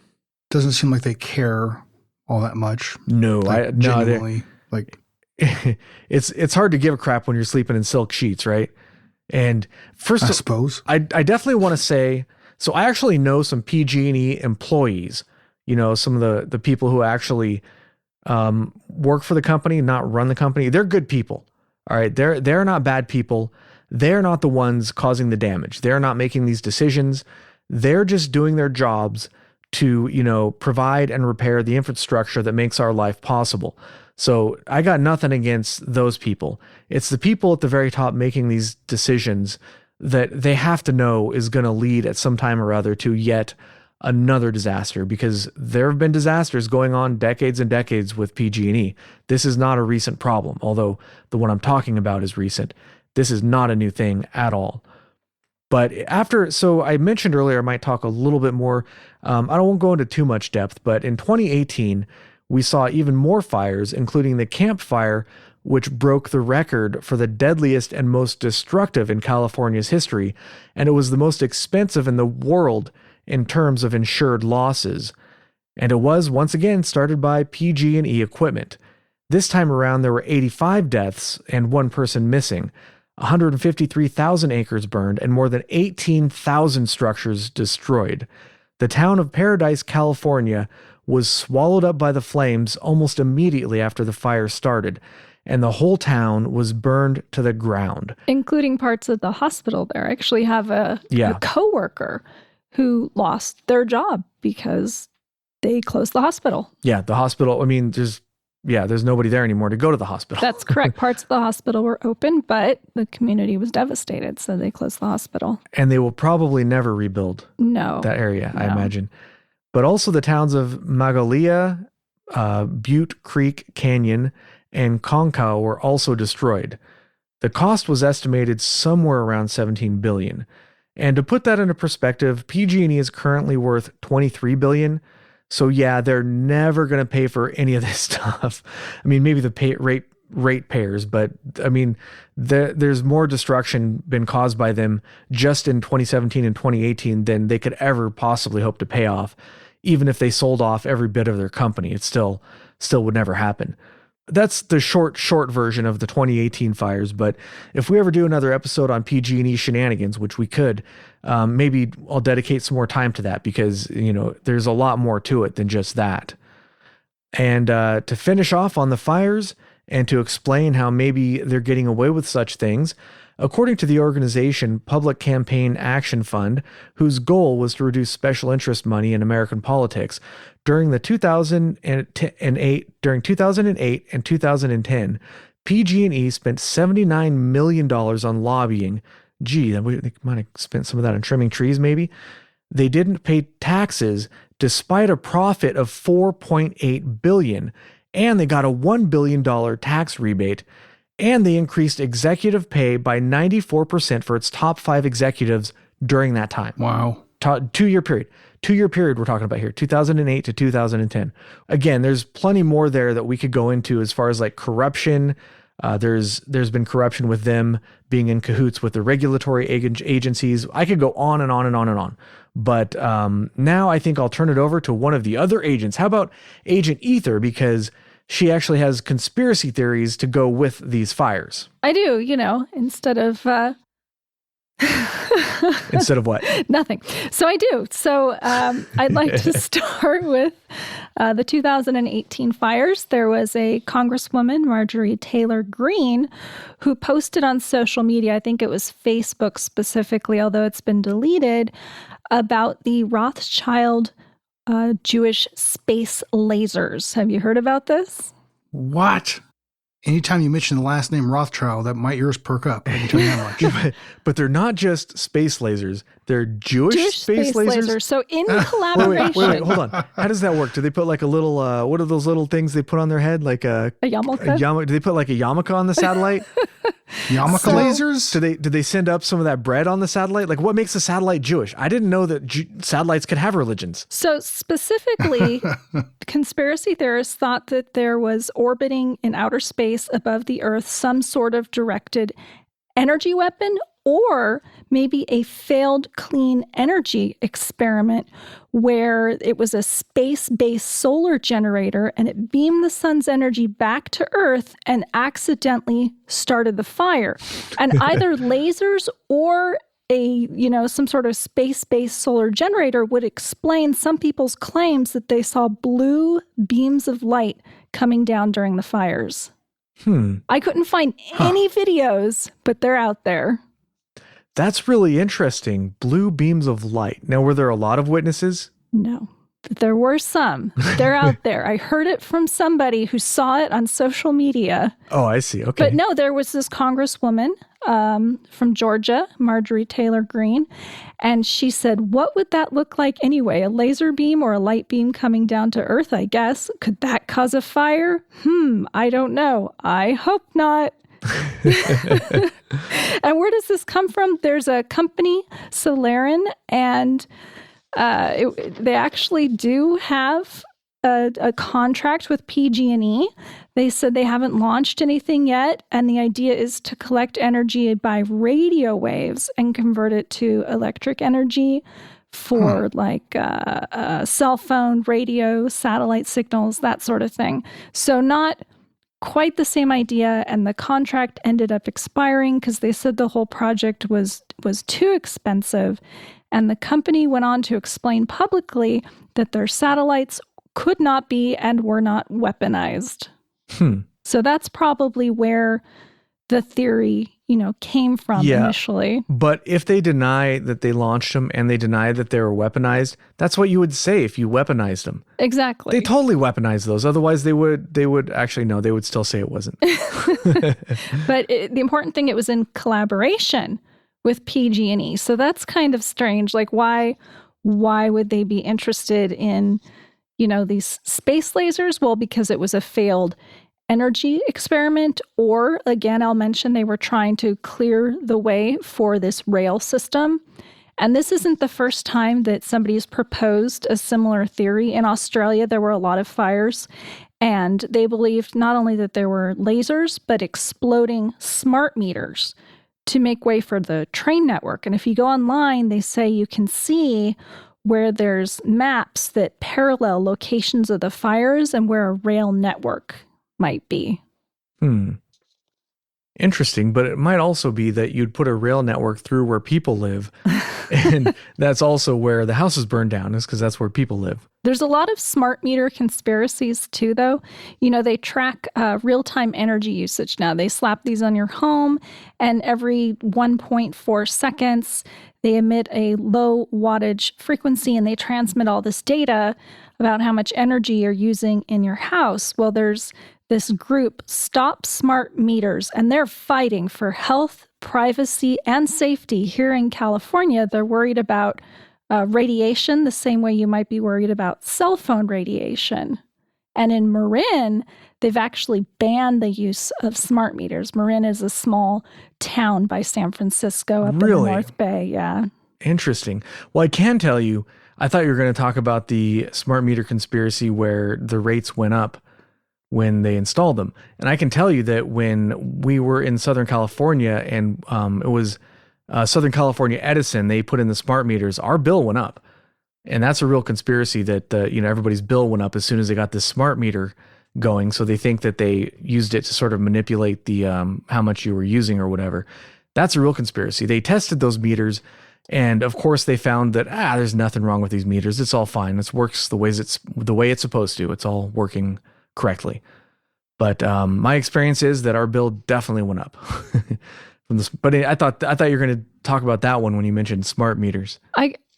Doesn't seem like they care all that much. No, genuinely. It's hard to give a crap when you're sleeping in silk sheets, right? And I suppose I definitely want to say, so I actually know some PG&E employees, some of the people who actually work for the company, not run the company. They're good people. All right. They're not bad people. They're not the ones causing the damage. They're not making these decisions. They're just doing their jobs to, provide and repair the infrastructure that makes our life possible. So I got nothing against those people. It's the people at the very top making these decisions that they have to know is going to lead at some time or other to yet another disaster, because there have been disasters going on decades and decades with PG&E. This is not a recent problem, although the one I'm talking about is recent. This is not a new thing at all. But so I mentioned earlier, I might talk a little bit more. I won't go into too much depth, but in 2018, we saw even more fires, including the Camp Fire, which broke the record for the deadliest and most destructive in California's history. And it was the most expensive in the world in terms of insured losses. And it was, once again, started by PG&E equipment. This time around, there were 85 deaths and 1 person missing. 153,000 acres burned and more than 18,000 structures destroyed. The town of Paradise, California, was swallowed up by the flames almost immediately after the fire started, and the whole town was burned to the ground. Including parts of the hospital there. I actually have a coworker who lost their job because they closed the hospital. Yeah, the hospital, there's nobody there anymore to go to the hospital. That's correct. Parts of the hospital were open, but the community was devastated, so they closed the hospital. And they will probably never rebuild that area, I imagine. But also the towns of Magalia, Butte Creek Canyon, and Concow were also destroyed. The cost was estimated somewhere around $17 billion. And to put that into perspective, PG&E is currently worth $23 billion. So yeah, they're never going to pay for any of this stuff. I mean, maybe the ratepayers, but I mean, there's more destruction been caused by them just in 2017 and 2018 than they could ever possibly hope to pay off. Even if they sold off every bit of their company, it still would never happen. That's the short version of the 2018 fires. But if we ever do another episode on PG&E shenanigans, which we could, maybe I'll dedicate some more time to that, because, there's a lot more to it than just that. And to finish off on the fires and to explain how maybe they're getting away with such things, according to the organization Public Campaign Action Fund, whose goal was to reduce special interest money in American politics, during 2008 and 2010, PG&E spent $79 million on lobbying. Gee, they might have spent some of that on trimming trees, maybe. They didn't pay taxes despite a profit of $4.8 billion, and they got a $1 billion tax rebate, and they increased executive pay by 94% for its top 5 executives during that time. Wow. 2-year period. 2-year period we're talking about here, 2008 to 2010. Again, there's plenty more there that we could go into as far as like corruption. There's been corruption with them being in cahoots with the regulatory agencies. I could go on and on and on and on. But now I think I'll turn it over to one of the other agents. How about Agent Ether? Because she actually has conspiracy theories to go with these fires. I do, instead of... Instead of what? Nothing. So I do. So I'd like to start with the 2018 fires. There was a Congresswoman, Marjorie Taylor Greene, who posted on social media, I think it was Facebook specifically, although it's been deleted, about the Rothschild Jewish space lasers. Have you heard about this? What? Anytime you mention the last name Rothschild, that my ears perk up. I can tell you that much. But they're not just space lasers. They're Jewish space lasers? So in collaboration. Wait, hold on. How does that work? Do they put like a little, what are those little things they put on their head? Like a yarmulke? Do they put like a yarmulke on the satellite? Yarmulke lasers? Do they send up some of that bread on the satellite? Like, what makes a satellite Jewish? I didn't know that satellites could have religions. So specifically, conspiracy theorists thought that there was orbiting in outer space above the Earth some sort of directed energy weapon, or maybe a failed clean energy experiment where it was a space-based solar generator and it beamed the sun's energy back to Earth and accidentally started the fire. And either lasers or some sort of space-based solar generator would explain some people's claims that they saw blue beams of light coming down during the fires. I couldn't find any videos, but they're out there. That's really interesting. Blue beams of light. Now, were there a lot of witnesses? No, but there were some. They're out there. I heard it from somebody who saw it on social media. Oh, I see. Okay. But no, there was this Congresswoman from Georgia, Marjorie Taylor Greene, and she said, what would that look like anyway? A laser beam or a light beam coming down to Earth, I guess. Could that cause a fire? I don't know. I hope not. And where does this come from? There's a company, Solarin, and they actually do have a contract with PG&E. They said they haven't launched anything yet, and the idea is to collect energy by radio waves and convert it to electric energy for cell phone, radio, satellite signals, that sort of thing. So not quite the same idea, and the contract ended up expiring because they said the whole project was too expensive, and the company went on to explain publicly that their satellites could not be and were not weaponized. So that's probably where the theory, came from initially. But if they deny that they launched them and they deny that they were weaponized, that's what you would say if you weaponized them. Exactly. They totally weaponized those. Otherwise, they would actually, no, they would still say it wasn't. But the important thing, it was in collaboration with PG&E. So that's kind of strange. Like, why would they be interested in, these space lasers? Well, because it was a failed energy experiment, or again, I'll mention they were trying to clear the way for this rail system. And this isn't the first time that somebody's proposed a similar theory. In Australia, there were a lot of fires, and they believed not only that there were lasers, but exploding smart meters to make way for the train network. And if you go online, they say you can see where there's maps that parallel locations of the fires and where a rail network might be. Interesting, but it might also be that you'd put a rail network through where people live, and that's also where the houses burn down, is because that's where people live. There's a lot of smart meter conspiracies too, though. You know, they track real-time energy usage now. They slap these on your home, and every 1.4 seconds, they emit a low wattage frequency, and they transmit all this data about how much energy you're using in your house. Well, there's this group, Stop Smart Meters, and they're fighting for health, privacy, and safety here in California. They're worried about radiation the same way you might be worried about cell phone radiation. And in Marin, they've actually banned the use of smart meters. Marin is a small town by San Francisco up in the North Bay. Yeah. Interesting. Well, I can tell you, I thought you were going to talk about the smart meter conspiracy where the rates went up when they installed them. And I can tell you that when we were in Southern California and it was Southern California Edison, they put in the smart meters, our bill went up. And that's a real conspiracy that, everybody's bill went up as soon as they got this smart meter going. So they think that they used it to sort of manipulate the how much you were using or whatever. That's a real conspiracy. They tested those meters, and of course they found that there's nothing wrong with these meters. It's all fine. It works the way it's supposed to. It's all working correctly. But my experience is that our bill definitely went up. From this, but I thought you were going to talk about that one when you mentioned smart meters.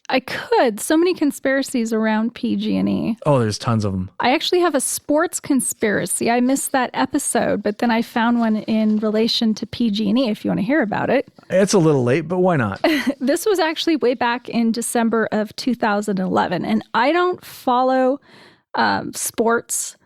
I could. So many conspiracies around PG&E. Oh, there's tons of them. I actually have a sports conspiracy. I missed that episode, but then I found one in relation to PG&E, if you want to hear about it. It's a little late, but why not? This was actually way back in December of 2011, and I don't follow sports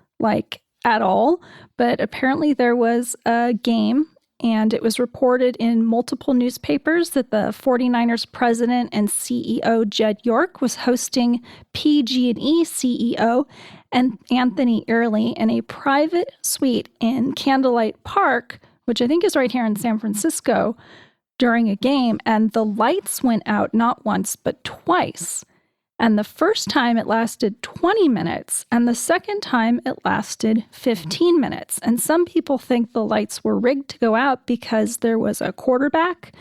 at all, but apparently there was a game, and it was reported in multiple newspapers that the 49ers president and CEO Jed York was hosting PG&E CEO and Anthony Early in a private suite in Candlelight Park, which I think is right here in San Francisco, during a game, and the lights went out not once but twice. And the first time it lasted 20 minutes, and the second time it lasted 15 minutes. And some people think the lights were rigged to go out because there was a quarterback,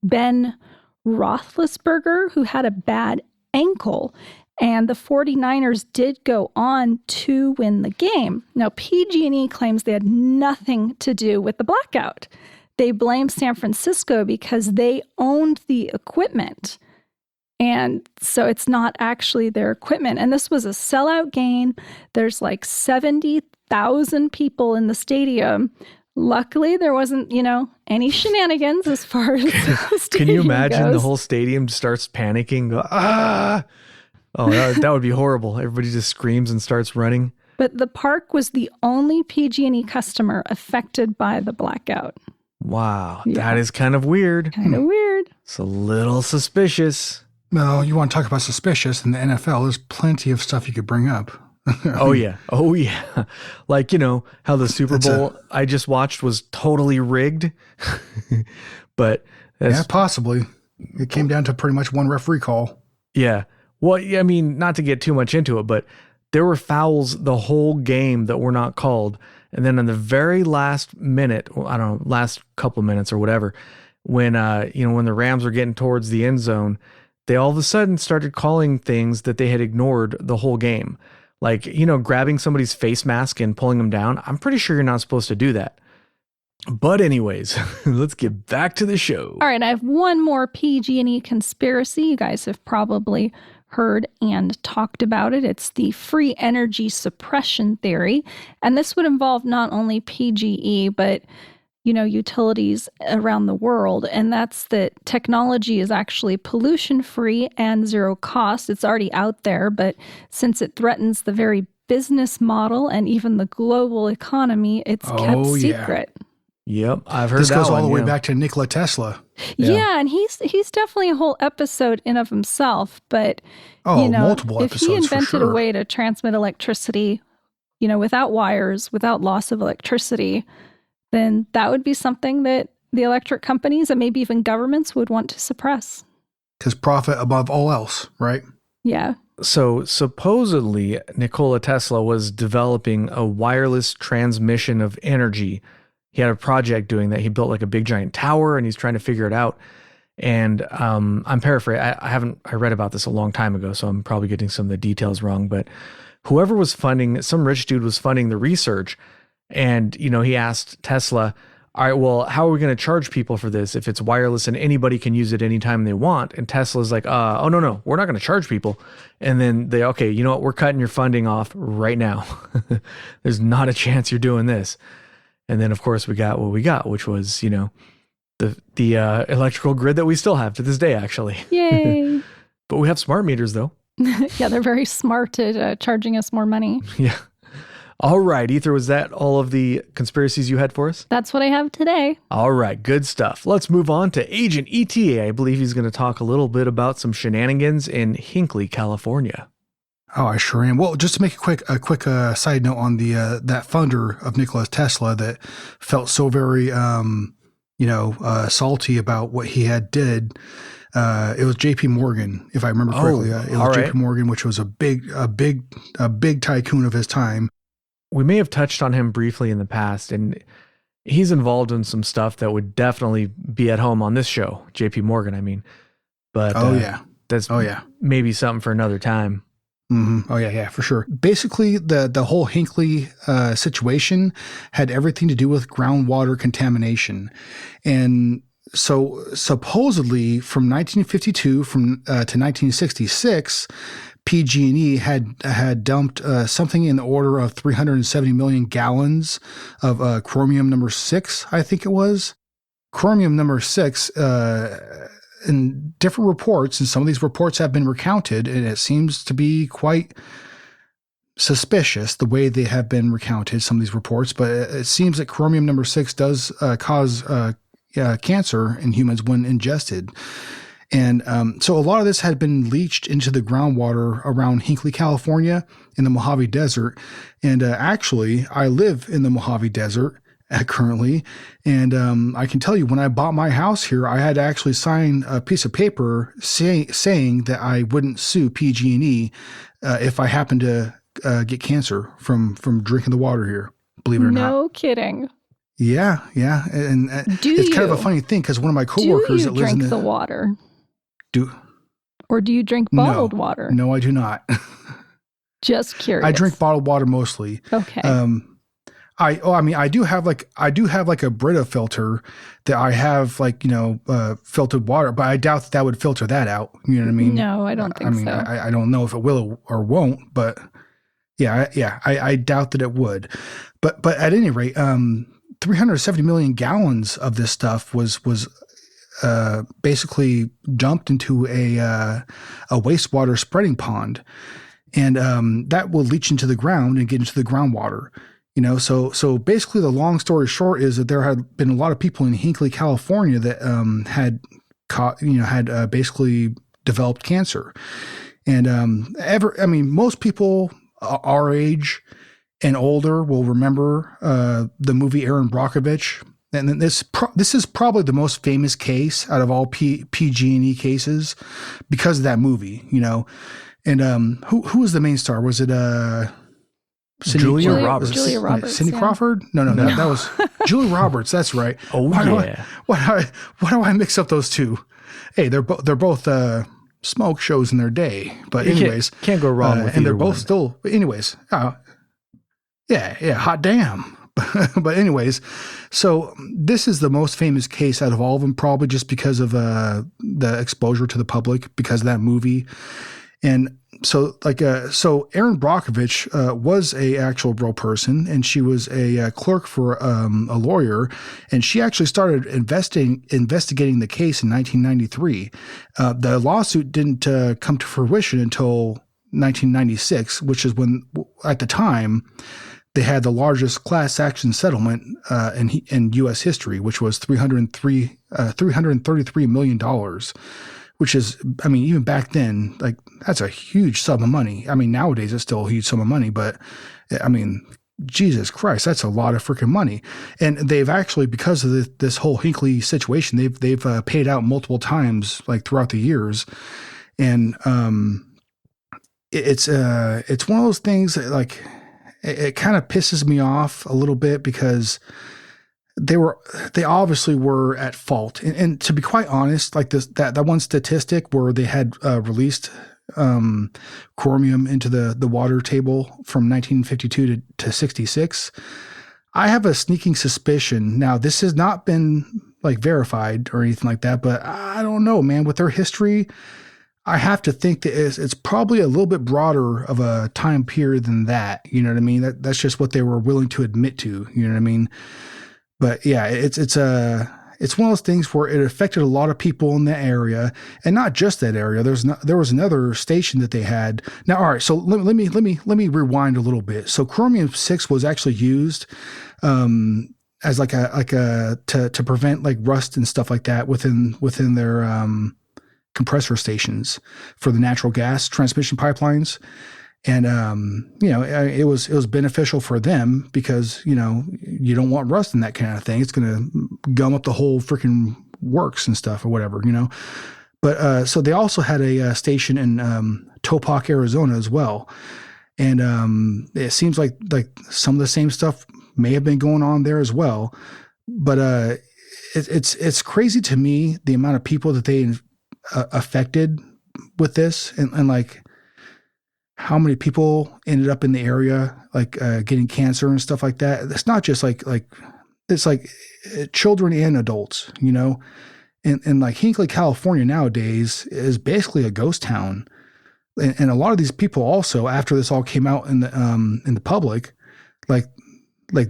Ben Roethlisberger, who had a bad ankle. And the 49ers did go on to win the game. Now, PG&E claims they had nothing to do with the blackout. They blame San Francisco because they owned the equipment. And so it's not actually their equipment. And this was a sellout game. There's 70,000 people in the stadium. Luckily, there wasn't, any shenanigans as far as the stadium Can you imagine goes. The whole stadium starts panicking? Oh, that would be horrible. Everybody just screams and starts running. But the park was the only PG&E customer affected by the blackout. Wow, That is kind of weird. Kind of weird. It's a little suspicious. No, you want to talk about suspicious in the NFL, there's plenty of stuff you could bring up. Oh, yeah. Like, how the Super Bowl I just watched was totally rigged. But yeah, possibly. It came down to pretty much one referee call. Yeah. Well, I mean, not to get too much into it, but there were fouls the whole game that were not called. And then in the very last minute, I don't know, last couple of minutes or whatever, when the Rams were getting towards the end zone, they all of a sudden started calling things that they had ignored the whole game. Like, grabbing somebody's face mask and pulling them down. I'm pretty sure you're not supposed to do that. But anyways, let's get back to the show. All right, I have one more PG&E conspiracy. You guys have probably heard and talked about it. It's the free energy suppression theory. And this would involve not only PG&E, but utilities around the world. And that's that technology is actually pollution free and zero cost. It's already out there, but since it threatens the very business model and even the global economy, it's kept secret. Yep, I've heard this that goes all one, the way yeah. back to Nikola Tesla. Yeah, and he's definitely a whole episode in of himself. But multiple if he episodes for invented sure. a way to transmit electricity, without wires, without loss of electricity, then that would be something that the electric companies and maybe even governments would want to suppress. Because profit above all else, right? Yeah. So supposedly Nikola Tesla was developing a wireless transmission of energy. He had a project doing that. He built like a big giant tower and he's trying to figure it out. And I'm paraphrasing. I read about this a long time ago, so I'm probably getting some of the details wrong. But whoever was funding, some rich dude was funding the research. And, he asked Tesla, all right, well, how are we going to charge people for this if it's wireless and anybody can use it anytime they want? And Tesla's like, oh, no, we're not going to charge people. And then okay, you know what? We're cutting your funding off right now. There's not a chance you're doing this. And then, of course, we got what we got, which was, the electrical grid that we still have to this day, actually. Yay. But we have smart meters, though. Yeah, they're very smart at charging us more money. Yeah. All right, Ether, was that all of the conspiracies you had for us? That's what I have today. All right, good stuff. Let's move on to Agent ETA. I believe he's going to talk a little bit about some shenanigans in Hinckley, California. Oh, I sure am. Well, just to make a quick side note on the that funder of Nikola Tesla that felt so very salty about what he had did. It was J.P. Morgan, if I remember correctly. It was J.P. Morgan, which was a big tycoon of his time. We may have touched on him briefly in the past, and he's involved in some stuff that would definitely be at home on this show. J.P. Morgan, I mean. But that's maybe something for another time. Mm-hmm. Oh yeah, for sure. Basically, the whole Hinckley situation had everything to do with groundwater contamination, and so supposedly from 1952 to 1966, PG&E had dumped something in the order of 370 million gallons of chromium number 6, I think it was. Chromium number 6. In different reports, and some of these reports have been recounted, and it seems to be quite suspicious the way they have been recounted, some of these reports, but it seems that chromium number 6 does cause cancer in humans when ingested. And so a lot of this had been leached into the groundwater around Hinckley, California in the Mojave Desert. And actually, I live in the Mojave Desert currently. And I can tell you, when I bought my house here, I had to actually sign a piece of paper saying that I wouldn't sue PG&E if I happened to get cancer from drinking the water here, believe it or not. No kidding. Yeah. And it's kind of a funny thing because one of my coworkers that lives in the water? Or do you drink bottled water? No, I do not. Just curious. I drink bottled water mostly. Okay. I do have like a Brita filter that I have filtered water, but I doubt that would filter that out. You know what I mean? No, I don't think so. I don't know if it will or won't, but I doubt that it would. But at any rate, 370 million gallons of this stuff was basically dumped into a wastewater spreading pond, and that will leach into the ground and get into the groundwater. So basically the long story short is that there had been a lot of people in Hinckley, California that had basically developed cancer. And most people our age and older will remember the movie Erin Brockovich. And this is probably the most famous case out of all PG&E cases because of that movie, And who was the main star? Was it Julia Roberts. Julia Roberts. Cindy Crawford? No. That was Julia Roberts. That's right. Oh, why do I mix up those two? Hey, they're both smoke shows in their day. But anyways, can't go wrong with and they're either both one. still. Anyways, hot damn. But anyways, so this is the most famous case out of all of them, probably just because of the exposure to the public because of that movie. And so Erin Brockovich was a actual real person, and she was a clerk for a lawyer, and she actually started investigating the case in 1993. The lawsuit didn't come to fruition until 1996, which is when, at the time, they had the largest class action settlement in U.S. history, which was $333 million, which is, I mean, even back then, like, that's a huge sum of money. I mean, nowadays it's still a huge sum of money, but I mean, Jesus Christ, that's a lot of freaking money. And they've actually, because of this whole Hinckley situation, they've paid out multiple times, like throughout the years. And it's one of those things that, like, it kind of pisses me off a little bit because they obviously were at fault. And to be quite honest, like that one statistic where they had released chromium into the water table from 1952 to 66, I have a sneaking suspicion. Now, this has not been like verified or anything like that, but I don't know, man, with their history, I have to think that it's probably a little bit broader of a time period than that. You know what I mean? That's just what they were willing to admit to. You know what I mean? But yeah, it's one of those things where it affected a lot of people in that area, and not just that area. There was another station that they had. Now, all right, so let me rewind a little bit. So chromium-6 was actually used as like a to prevent like rust and stuff like that within their compressor stations for the natural gas transmission pipelines. And, it was beneficial for them because, you don't want rust in that kind of thing. It's going to gum up the whole freaking works and stuff or whatever, But so they also had a station in Topak, Arizona as well. And it seems like some of the same stuff may have been going on there as well. But it's crazy to me the amount of people that they affected with this, and like how many people ended up in the area like getting cancer and stuff like that. It's not just like it's like children and adults, and like Hinckley, California nowadays is basically a ghost town. And a lot of these people also, after this all came out in the public, like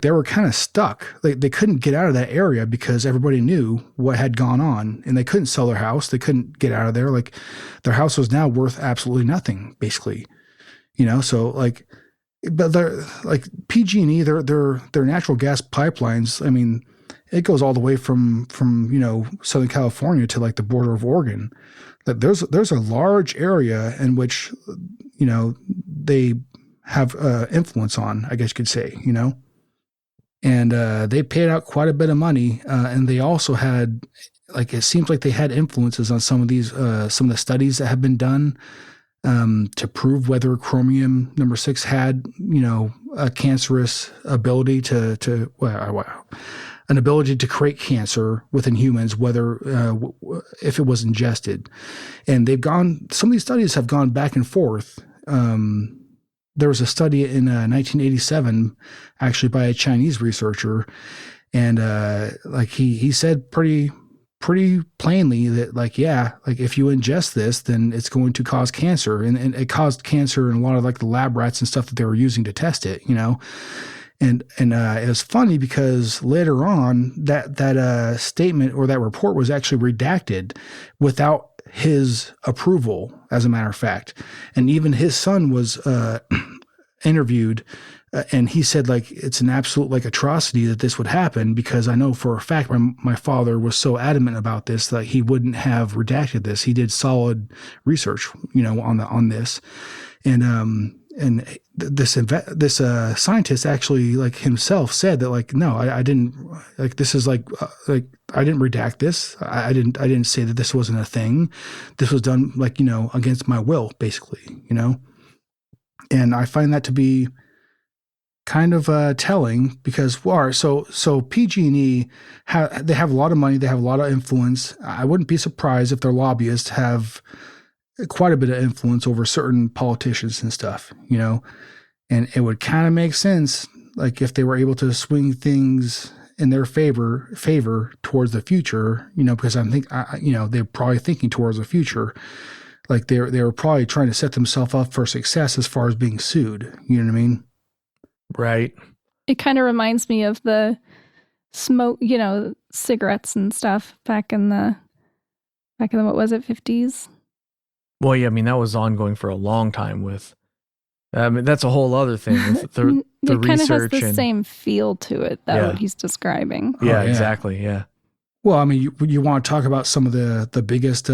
they were kind of stuck. They couldn't get out of that area because everybody knew what had gone on, and they couldn't sell their house. They couldn't get out of there. Like their house was now worth absolutely nothing, basically. So like, but they're like PG&E, their natural gas pipelines. I mean, it goes all the way from Southern California to like the border of Oregon. That there's a large area in which they have influence on, I guess you could say, And they paid out quite a bit of money, and they also had, like, it seems like they had influences on some of the studies that have been done to prove whether chromium number 6 had, a cancerous ability an ability to create cancer within humans, whether if it was ingested. And some of these studies have gone back and forth. There was a study in 1987, actually by a Chinese researcher, and like he said pretty plainly that like if you ingest this, then it's going to cause cancer, and it caused cancer in a lot of like the lab rats and stuff that they were using to test it, And it was funny because later on that statement or that report was actually redacted without his approval, as a matter of fact. And even his son was interviewed, and he said like it's an absolute like atrocity that this would happen, because I know for a fact my father was so adamant about this that he wouldn't have redacted this. He did solid research, on this, and this scientist actually like himself said that like, no, I didn't, like, this is like I didn't redact this. I didn't say that this wasn't a thing. This was done like, against my will, basically, And I find that to be kind of telling, because so PG&E they have a lot of money, they have a lot of influence. I wouldn't be surprised if their lobbyists have quite a bit of influence over certain politicians and stuff, and it would kind of make sense, like if they were able to swing things in their favor towards the future, because they're probably thinking towards the future, like they were probably trying to set themselves up for success as far as being sued. You know what I mean? Right. It kind of reminds me of the smoke, cigarettes and stuff back in the what was it, 50s? Well, yeah, I mean, that was ongoing for a long time with, I mean, that's a whole other thing with the It kind of has research the and same feel to it, though, Yeah. what he's describing. yeah, Oh, yeah. exactly. Yeah. Well, I mean, you want to talk about some of the biggest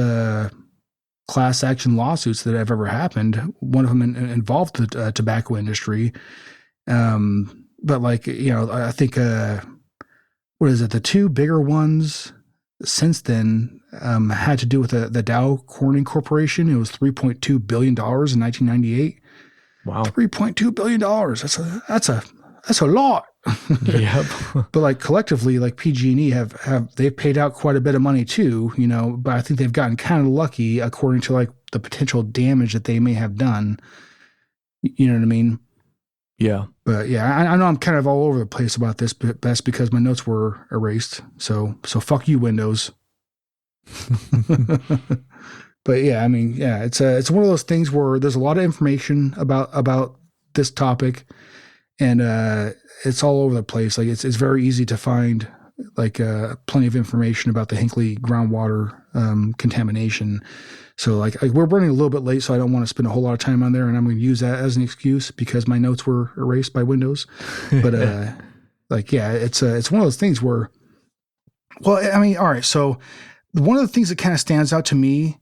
class action lawsuits that have ever happened. One of them involved the tobacco industry. But like, I think, what is it? The two bigger ones since then had to do with the Dow Corning Corporation. It was $3.2 billion in 1998. Wow. $3.2 billion. That's a lot. Yep. But like collectively, like PG&E they've paid out quite a bit of money too, but I think they've gotten kind of lucky according to like the potential damage that they may have done. You know what I mean? Yeah. But yeah, I know I'm kind of all over the place about this, but that's because my notes were erased. So fuck you, Windows. But yeah, I mean, yeah, it's one of those things where there's a lot of information about this topic, and it's all over the place. Like it's very easy to find like plenty of information about the Hinkley groundwater contamination. So like we're running a little bit late, so I don't want to spend a whole lot of time on there, and I'm going to use that as an excuse because my notes were erased by Windows. But like yeah, it's one of those things where, well, I mean, all right. So one of the things that kind of stands out to me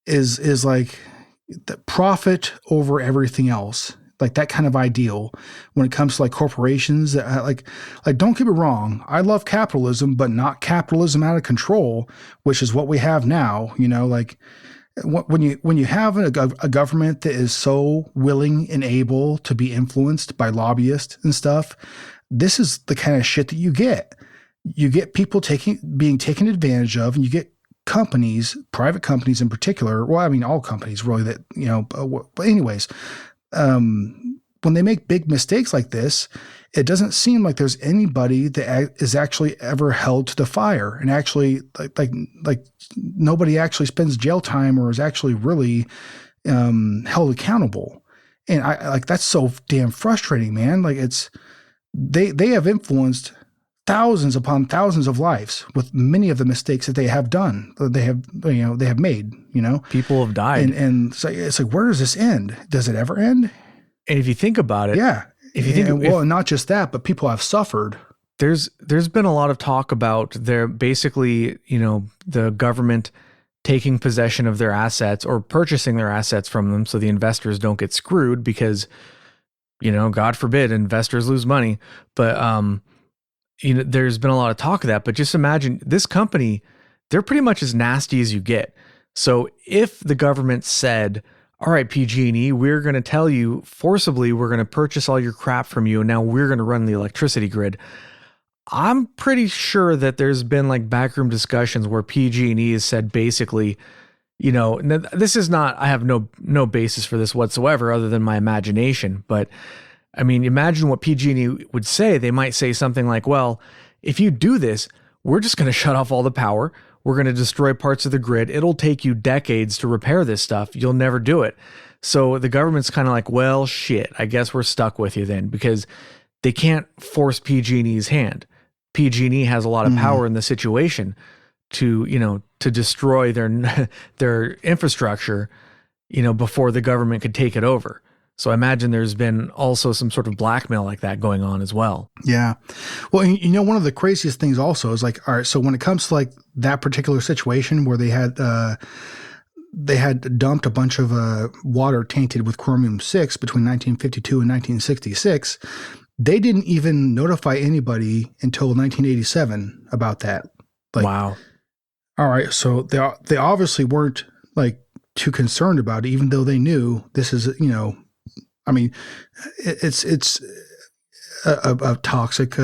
is like the profit over everything else. Like that kind of ideal when it comes to like corporations that like don't get me wrong. I love capitalism, but not capitalism out of control, which is what we have now. Like when you have a government that is so willing and able to be influenced by lobbyists and stuff, this is the kind of shit that you get. You get people being taken advantage of, and you get companies, private companies in particular. Well, I mean, all companies really that, but anyways, when they make big mistakes like this, it doesn't seem like there's anybody that is actually ever held to the fire, and actually like nobody actually spends jail time or is actually really held accountable. And I like that's so damn frustrating, man. Like they have influenced thousands upon thousands of lives with many of the mistakes that they have done. They have made. People have died, and so it's like, where does this end? Does it ever end? and if you think about it, Yeah. if you think, and not just that, but people have suffered. there's been a lot of talk about their basically, the government taking possession of their assets or purchasing their assets from them so the investors don't get screwed because, God forbid investors lose money. But, there's been a lot of talk of that, but just imagine this company, they're pretty much as nasty as you get. So if the government said, all right, PG&E, we're going to tell you forcibly, we're going to purchase all your crap from you, and now we're going to run the electricity grid. I'm pretty sure that there's been like backroom discussions where PG&E has said basically, this is not, I have no basis for this whatsoever other than my imagination. But I mean, imagine what PG&E would say. They might say something like, well, if you do this, we're just going to shut off all the power. We're going to destroy parts of the grid. It'll take you decades to repair this stuff. You'll never do it. So the government's kind of like, well, shit, I guess we're stuck with you then, because they can't force PG&E's hand. PG&E has a lot of power in the situation to destroy their infrastructure, before the government could take it over. So I imagine there's been also some sort of blackmail like that going on as well. Yeah. Well, one of the craziest things also is like, all right, so when it comes to like that particular situation where they had dumped a bunch of water tainted with chromium-6 between 1952 and 1966, they didn't even notify anybody until 1987 about that. Like, wow. All right. So they obviously weren't like too concerned about it, even though they knew this is, I mean, it's a toxic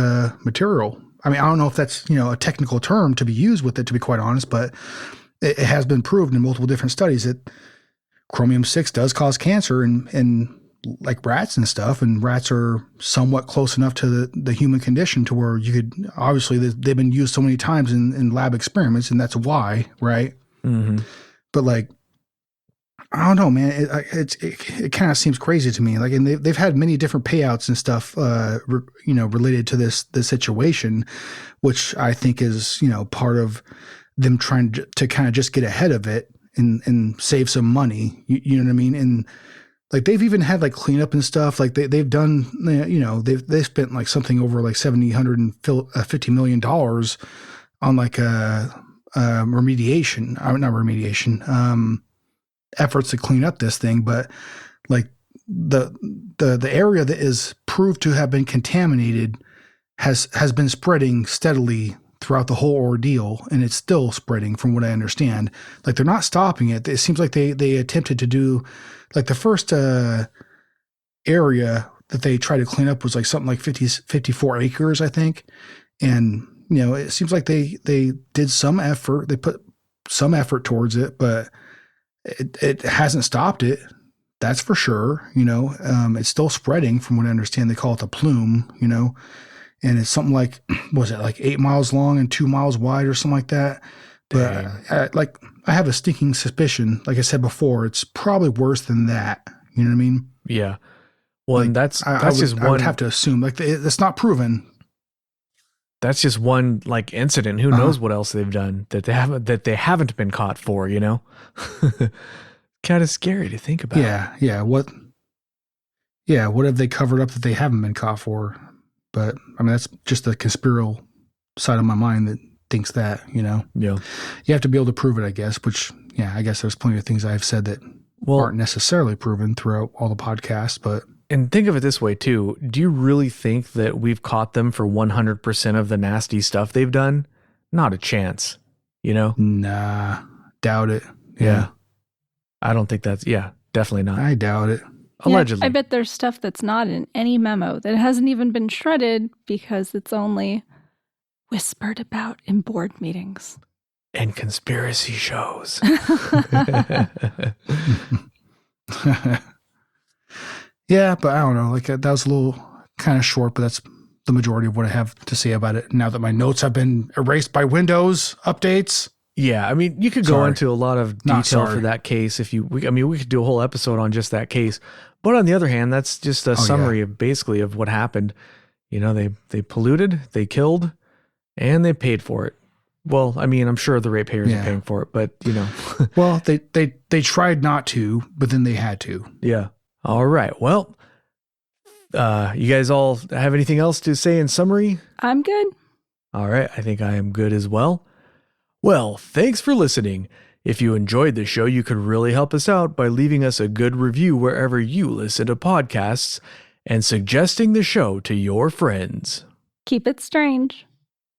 material. I mean, I don't know if that's, a technical term to be used with it, to be quite honest, but it has been proved in multiple different studies that chromium-6 does cause cancer in like rats and stuff. And rats are somewhat close enough to the human condition to where you could, obviously they've been used so many times in lab experiments, and that's why, right? Mm-hmm. But like, I don't know, man. It kind of seems crazy to me. Like, and they've had many different payouts and stuff, related to this situation, which I think is, part of them trying to kind of just get ahead of it and save some money. You know what I mean? And like they've even had like cleanup and stuff. Like they've done, they spent like something over like $750 million on like remediation, not remediation, efforts to clean up this thing. But like the area that is proved to have been contaminated has been spreading steadily throughout the whole ordeal, and it's still spreading from what I understand. Like they're not stopping it. It seems like they attempted to do like the first area that they tried to clean up was like something like 54 acres, I think. And, it seems like they did some effort. They put some effort towards it, but it hasn't stopped it. That's for sure. It's still spreading from what I understand. They call it the plume, and it's something like, was it like 8 miles long and 2 miles wide or something like that? But I have a stinking suspicion, like I said before, it's probably worse than that. You know what I mean? Yeah. Well, and that's just one. I would have to assume, like, it's not proven. That's just one like incident. Who knows what else they've done that they haven't been caught for? Kind of scary to think about. Yeah. What have they covered up that they haven't been caught for? But I mean, that's just the conspiratorial side of my mind that thinks that, Yeah. You have to be able to prove it, I guess, which, I guess there's plenty of things I've said that aren't necessarily proven throughout all the podcasts, but. And think of it this way too. Do you really think that we've caught them for 100% of the nasty stuff they've done? Not a chance, Nah, doubt it. Yeah. I don't think definitely not. I doubt it. Allegedly. Yeah, I bet there's stuff that's not in any memo that hasn't even been shredded because it's only whispered about in board meetings. And conspiracy shows. Yeah, but I don't know. Like that was a little kind of short, but that's the majority of what I have to say about it. Now that my notes have been erased by Windows updates. Yeah, I mean, you could go into a lot of detail for that case we could do a whole episode on just that case. But on the other hand, that's just a summary of basically of what happened. They polluted, they killed, and they paid for it. Well, I mean, I'm sure the ratepayers are paying for it, but Well, they tried not to, but then they had to. Yeah. All right. Well, you guys all have anything else to say in summary? I'm good. All right. I think I am good as well. Well, thanks for listening. If you enjoyed the show, you could really help us out by leaving us a good review wherever you listen to podcasts and suggesting the show to your friends. Keep it strange.